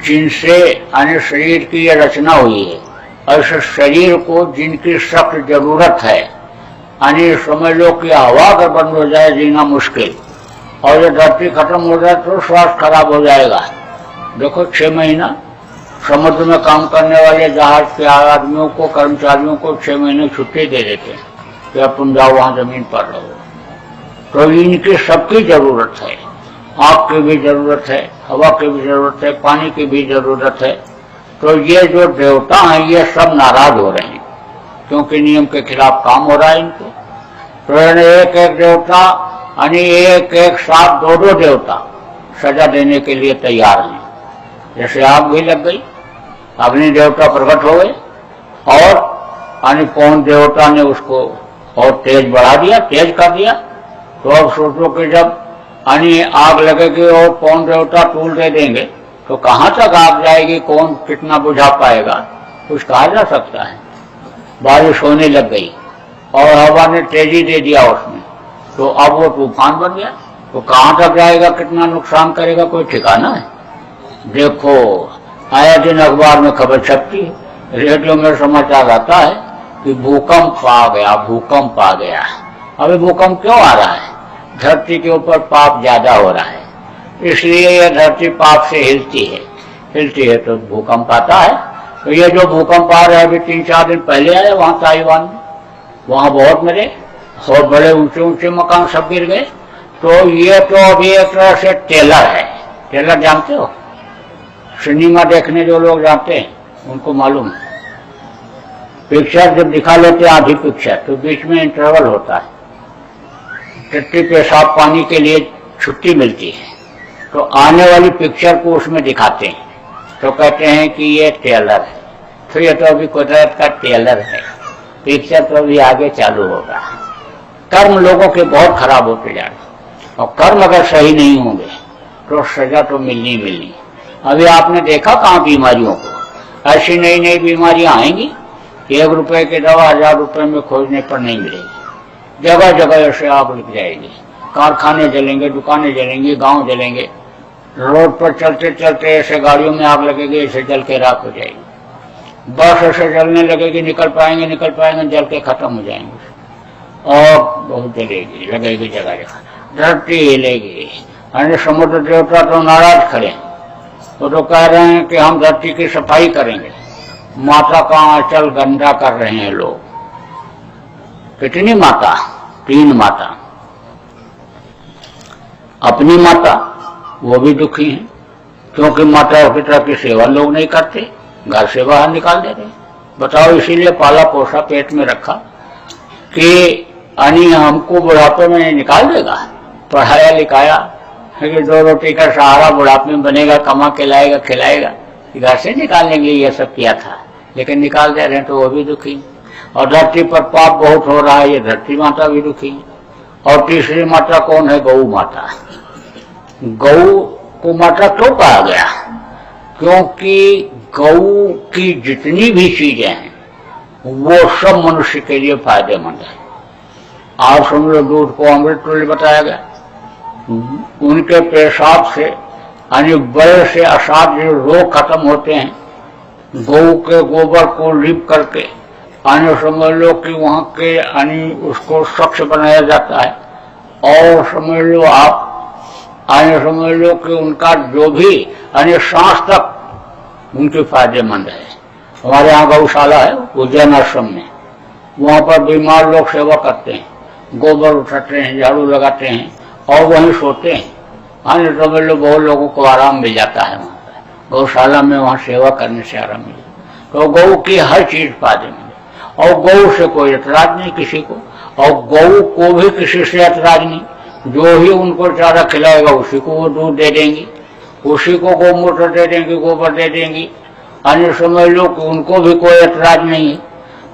जिनसे अन्य शरीर की यह रचना हुई है, ऐसे शरीर को जिनकी सख्त जरूरत है, यानी समझ लो कि हवा अगर बंद हो जाए जीना मुश्किल, और ये धरती खत्म हो जाए तो स्वास्थ्य खराब हो जाएगा। देखो 6 महीना समुद्र में काम करने वाले जहाज के आदमियों को, कर्मचारियों को 6 महीने छुट्टी दे देते हैं कि अब तुम जाओ वहां जमीन पर रहो। तो इनकी सबकी जरूरत है, आग की भी जरूरत है, हवा की भी जरूरत है, पानी की भी जरूरत है। तो ये जो देवता हैं ये सब नाराज हो रहे हैं, क्योंकि नियम के खिलाफ काम हो रहा है इनको। तो एक एक देवता, यानी एक एक साथ 2-2 देवता सजा देने के लिए तैयार हैं। जैसे आग भी लग गई, अग्नि देवता प्रकट हो गए, और यानी पवन देवता ने उसको और तेज बढ़ा दिया, तेज कर दिया। तो अब सोचो कि जब यानी आग लगेगी और पवन देवता टूल दे देंगे तो कहाँ तक आग जाएगी, कौन कितना बुझा पाएगा, कुछ कहा जा सकता है। बारिश होने लग गई और हवा ने तेजी दे दिया उसमें, तो अब वो तूफान बन गया। तो कहाँ तक जाएगा, कितना नुकसान करेगा, कोई ठिकाना है? देखो आया दिन अखबार में खबर छपती है, रेडियो में समाचार आता है कि भूकंप आ गया, भूकंप आ गया। अभी भूकंप क्यों आ रहा है? धरती के ऊपर पाप ज्यादा हो रहा है, इसलिए यह धरती पाप से हिलती है तो भूकंप आता है। तो ये जो भूकंप आ रहा है अभी 3-4 दिन पहले आया वहां ताइवान में, वहां बहुत मरे और बड़े ऊंचे ऊंचे मकान सब गिर गए। तो ये तो अभी एक तरह से टेलर है। टेलर जानते हो, सिनेमा देखने जो लोग जाते हैं उनको मालूम है। पिक्चर जब दिखा लेते हैं आधी पिक्चर, तो बीच में इंटरवल होता है, टट्टी पेशाब पानी के लिए छुट्टी मिलती है, तो आने वाली पिक्चर को उसमें दिखाते हैं, तो कहते हैं कि ये टेलर है। तो ये तो अभी कुदरत का टेलर है, पिक्चर तो अभी आगे चालू होगा। कर्म लोगों के बहुत खराब होते जा रहे, और कर्म अगर सही नहीं होंगे तो सजा तो मिलनी मिलनी। अभी आपने देखा कहाँ बीमारियों को, ऐसी नई नई बीमारियां आएंगी, 1 रुपए की दवा 1000 रुपए में खोजने पर नहीं मिलेगी। जगह जगह ऐसे आग लग जाएगी, कारखाने जलेंगे, दुकानें जलेंगी, गांव जलेंगे, रोड पर चलते चलते ऐसे गाड़ियों में आग लगेगी, ऐसे जल के राख हो जाएगी। बस ऐसे जलने लगेगी, निकल पाएंगे जल के खत्म हो जाएंगे, और बहुत जलेगी, लगेगी जगह जगह, धरती हिलेगी। यानी समुद्र देवता तो नाराज खड़े, वो तो कह रहे हैं कि हम धरती की सफाई करेंगे। माता का आंचल गंदा कर रहे हैं लोग। कितनी माता? 3 माता। अपनी माता वो भी दुखी हैं, क्योंकि माता पिता की सेवा लोग नहीं करते, घर से बाहर निकाल दे रहे। बताओ, इसीलिए पाला पोसा पेट में रखा कि यानी हमको बुढ़ापे में निकाल देगा। पढ़ाया लिखाया कि 2 रोटी का सहारा बुढ़ापे में बनेगा, कमा के लाएगा खिलाएगा, घर से निकालने के लिए ये सब किया था, लेकिन निकाल दे रहे हैं तो वो भी दुखी। और धरती पर पाप बहुत हो रहा है, ये धरती माता भी दुखी। और तीसरी माता कौन है? गौ माता। गौ को माता क्यों कहा गया? क्योंकि गौ की जितनी भी चीजें हैं वो सब मनुष्य के लिए फायदेमंद है। आप समझो, दूध को अमृत तुल्य बताया गया। उनके पेशाब से यानी बड़े से असाध्य रोग खत्म होते हैं। गौ के गोबर को लीप करके यानी समझ लो कि वहां के यानी उसको स्वच्छ बनाया जाता है। और समझ लो आप यानी समझ लो कि उनका जो भी यानी सांस तक उनके फायदेमंद है। हमारे यहाँ गौशाला है उज्जैन आश्रम में, वहां पर बीमार लोग सेवा करते हैं, गोबर उठाते हैं, झाड़ू लगाते हैं और वहीं सोते हैं। हाँ, समझ लो बहुत लोगों को आराम मिल जाता है वहां पर गौशाला में, वहां सेवा करने से आराम मिल जाता। तो गौ की हर चीज फायदेमंद है, और गौ से कोई एतराज नहीं किसी को, और गौ को भी किसी से एतराज नहीं। जो ही उनको चारा खिलाएगा उसी को वो दूध दे देंगी, उसी को गौमूत्र दे देंगी, गोबर दे देंगी। अन्य समझ लो कि उनको भी कोई एतराज नहीं है।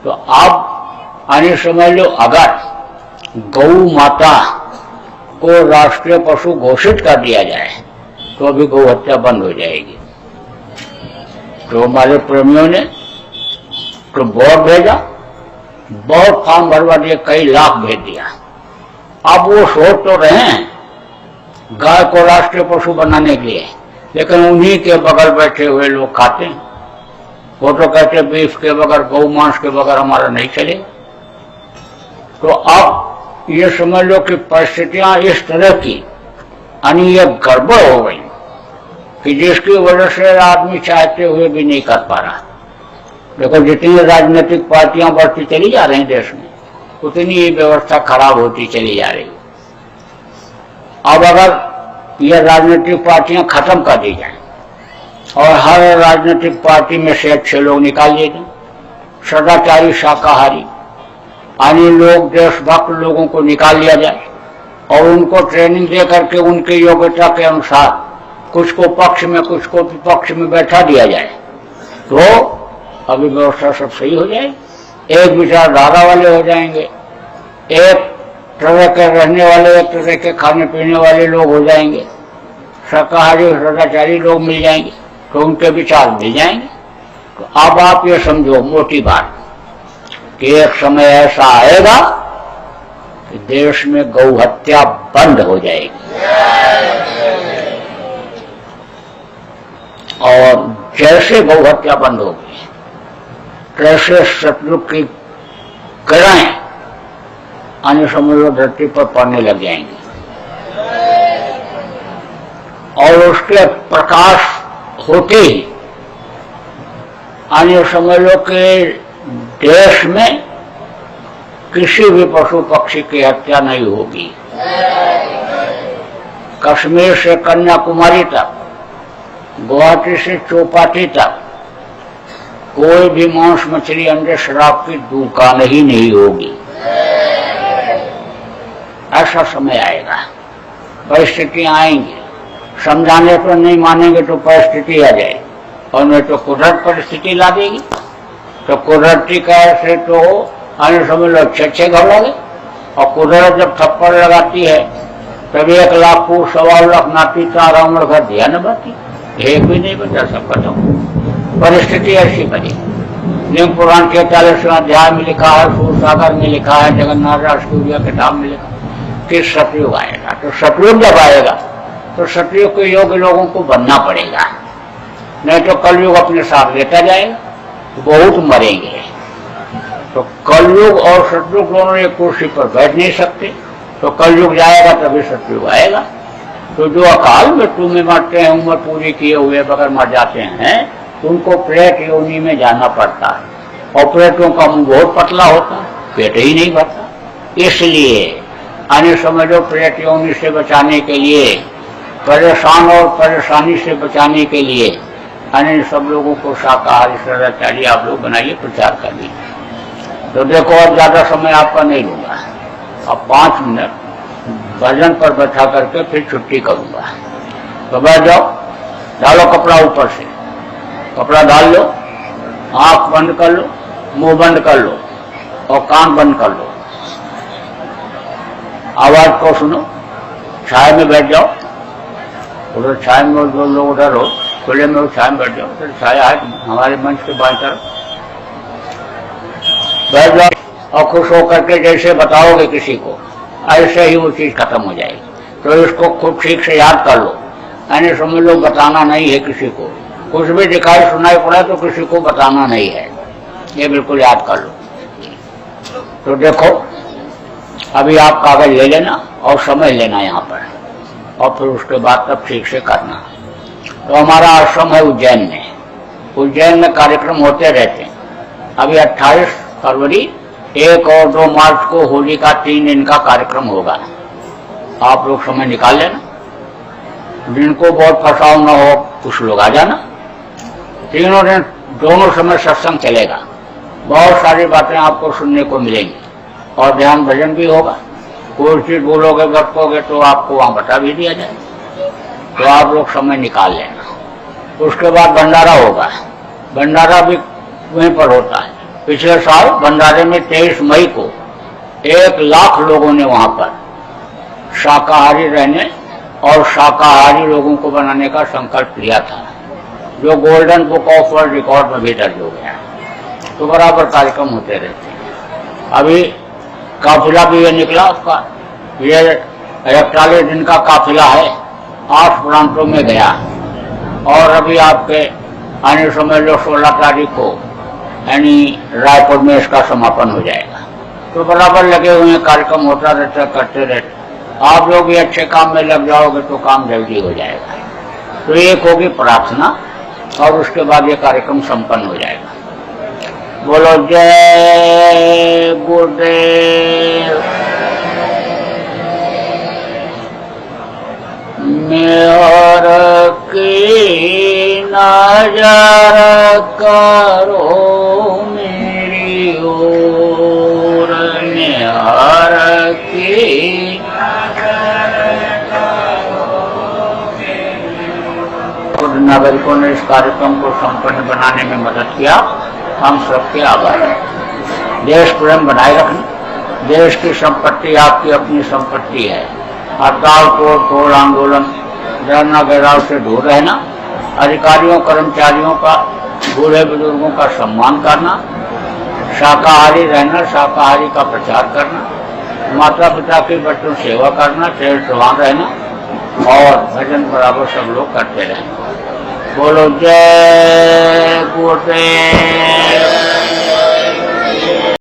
तो आप अन्य समझ लो, अगर गौ माता को राष्ट्रीय पशु घोषित कर दिया जाए तो अभी गौ हत्या बंद हो जाएगी। तो हमारे प्रेमियों ने तो बहुत भेजा, बहुत फॉर्म भरवा दिए, कई लाख भेज दिया। अब वो सोच तो रहे हैं गाय को राष्ट्रीय पशु बनाने के लिए, लेकिन उन्हीं के बगल बैठे हुए लोग खाते हैं। वो तो कहते बीफ के बगैर, गौ मांस के बगैर हमारा नहीं चलेगा। तो अब ये समझ लो कि परिस्थितियां इस तरह की यानी ये गड़बड़ हो गई कि जिसकी वजह से आदमी चाहते हुए भी नहीं कर पा रहा। देखो, जितनी राजनीतिक पार्टियां बढ़ती चली जा रही देश में, उतनी ही व्यवस्था खराब होती चली जा रही। अब अगर ये राजनीतिक पार्टियां खत्म कर दी जाए और हर राजनीतिक पार्टी में से अच्छे लोग निकाल दिए जाए, सदाचारी शाकाहारी यानी लोग, देशभक्त लोगों को निकाल लिया जाए और उनको ट्रेनिंग दे करके उनकी योग्यता के अनुसार कुछ को पक्ष में कुछ को विपक्ष में बैठा दिया जाए, तो अभी व्यवस्था सब सही हो जाए। एक विचारधारा वाले हो जाएंगे, एक तरह के रहने वाले, एक तरह के खाने पीने वाले लोग हो जाएंगे, शाकाहारी सदाचारी लोग मिल जाएंगे, तो उनके विचार मिल जाएंगे। तो अब आप ये समझो मोटी बात कि एक समय ऐसा आएगा कि देश में गौ हत्या बंद हो जाएगी। और जैसे गौ हत्या बंद होगी, कैसे शत्रु की किरणें अन्य समझो धरती पर पड़ने लग जाएंगी, और उसके प्रकाश होते ही अन्य समझ लो कि देश में किसी भी पशु पक्षी की हत्या नहीं होगी। कश्मीर से कन्याकुमारी तक, गुवाहाटी से चौपाटी तक कोई भी मांस मछली अंडे शराब की दुकान ही नहीं होगी। ऐसा समय आएगा, परिस्थितियां आएंगी, समझाने पर नहीं मानेंगे तो परिस्थिति आ जाए, और नहीं तो कुदरत परिस्थिति ला देगी। तो कुदरती कैसे तो आने समझ लो अच्छे घर लगे, और कुदरत जब थप्पड़ लगाती है तब 1 लाख को 1.25 लाख नाती रावण घर दिया न बाती, एक भी नहीं बचा, सब खत्म। परिस्थिति ऐसी बनी। लिंग पुराण के 40वें अध्याय में लिखा है, सूरसागर में लिखा है, जगन्नाथ राष्ट्रीय किताब में लिखा कि सतयुग आएगा। तो सतयुग जब आएगा तो सतयुग के योग्य लोगों को बनना पड़ेगा, नहीं तो कलयुग अपने साथ लेता जाएगा, बहुत मरेंगे। तो कलयुग और सतयुग दोनों एक कुर्सी पर बैठ नहीं सकते। तो कलयुग जाएगा तभी सतयुग आएगा। तो जो अकाल मृत्यु में मरते हैं, उम्र पूरी किए हुए बगैर मर जाते हैं, उनको प्रेत योनि में जाना पड़ता है। और प्रेतों का मुंह बहुत पतला होता है, पेट ही नहीं भरता। इसलिए अन्य समझो प्रेत योनि से बचाने के लिए, परेशान और परेशानी से बचाने के लिए अन्य सब लोगों को शाकाहारी सदाचारी आप लोग बनाइए, प्रचार करिए। तो देखो अब ज्यादा समय आपका नहीं लूंगा, अब 5 मिनट भजन पर बैठा करके फिर छुट्टी करूंगा। तो बैठ जाओ, डालो कपड़ा ऊपर से, कपड़ा डाल लो, आंख बंद कर लो, मुंह बंद कर लो और कान बंद कर लो। आवाज को सुनो, छाया में बैठ जाओ। उधर छाया में जो लोग उधर हो, खुले में वो छाया में बैठ जाओ। फिर छाया है हमारे मंच के बाएं तरफ, बैठ जाओ और खुश होकर के जैसे बताओगे किसी को, ऐसे ही वो चीज खत्म हो जाएगी। तो इसको खूब ठीक से याद कर लो। यानी समझ लो बताना नहीं है किसी को, कुछ भी दिखाई सुनाई पड़ा तो किसी को बताना नहीं है, ये बिल्कुल याद कर लो। तो देखो अभी आप कागज ले लेना और समय लेना यहाँ पर, और फिर उसके बाद तब ठीक से करना। तो हमारा आश्रम है उज्जैन में, उज्जैन में कार्यक्रम होते रहते हैं। अभी 28 फरवरी, 1 और 2 मार्च को होली का 3 दिन का कार्यक्रम होगा। आप लोग समय निकाल लेना, जिनको बहुत फसाव न हो कुछ लोग आ जाना। तीनों दिन दोनों समय सत्संग चलेगा, बहुत सारी बातें आपको सुनने को मिलेंगी और ध्यान भजन भी होगा। कोई चीज बोलोगे भटकोगे तो आपको वहां बता भी दिया जाए। तो आप लोग समय निकाल लेना। उसके बाद भंडारा होगा, भंडारा भी वहीं पर होता है। पिछले साल भंडारे में 23 मई को 1 लाख लोगों ने वहां पर शाकाहारी रहने और शाकाहारी लोगों को बनाने का संकल्प लिया था, जो golden book of world record में भी दर्ज हो गया। तो बराबर कार्यक्रम होते रहते हैं। अभी काफिला भी ये निकला उसका, ये 41 दिन का काफिला है, 8 प्रांतों में गया। और अभी आपके आने समझ लो 16 तारीख को यानी रायपुर में इसका समापन हो जाएगा। तो बराबर लगे हुए कार्यक्रम होता रहता, करते रहते। आप लोग भी अच्छे काम में लग जाओगे तो काम जल्दी हो जाएगा। तो एक होगी प्रार्थना और उसके बाद ये कार्यक्रम संपन्न हो जाएगा। बोलो जय गुरुदेव। मेहर की नजर करो मेरी ओर, मेहर की नागरिकों ने इस कार्यक्रम को संपन्न बनाने में मदद किया, हम सबके आभार हैं। देश प्रेम बनाए रखना, देश की संपत्ति आपकी अपनी संपत्ति है। हड़ताल तोड़ आंदोलन धरना घेराव से दूर रहना, अधिकारियों कर्मचारियों का बूढ़े बुजुर्गों का सम्मान करना, शाकाहारी रहना, शाकाहारी का प्रचार करना, माता पिता की बच्चों सेवा करना, सेवान रहना और भजन बराबर सब लोग करते रहना। बोलो जय गुरुदेव।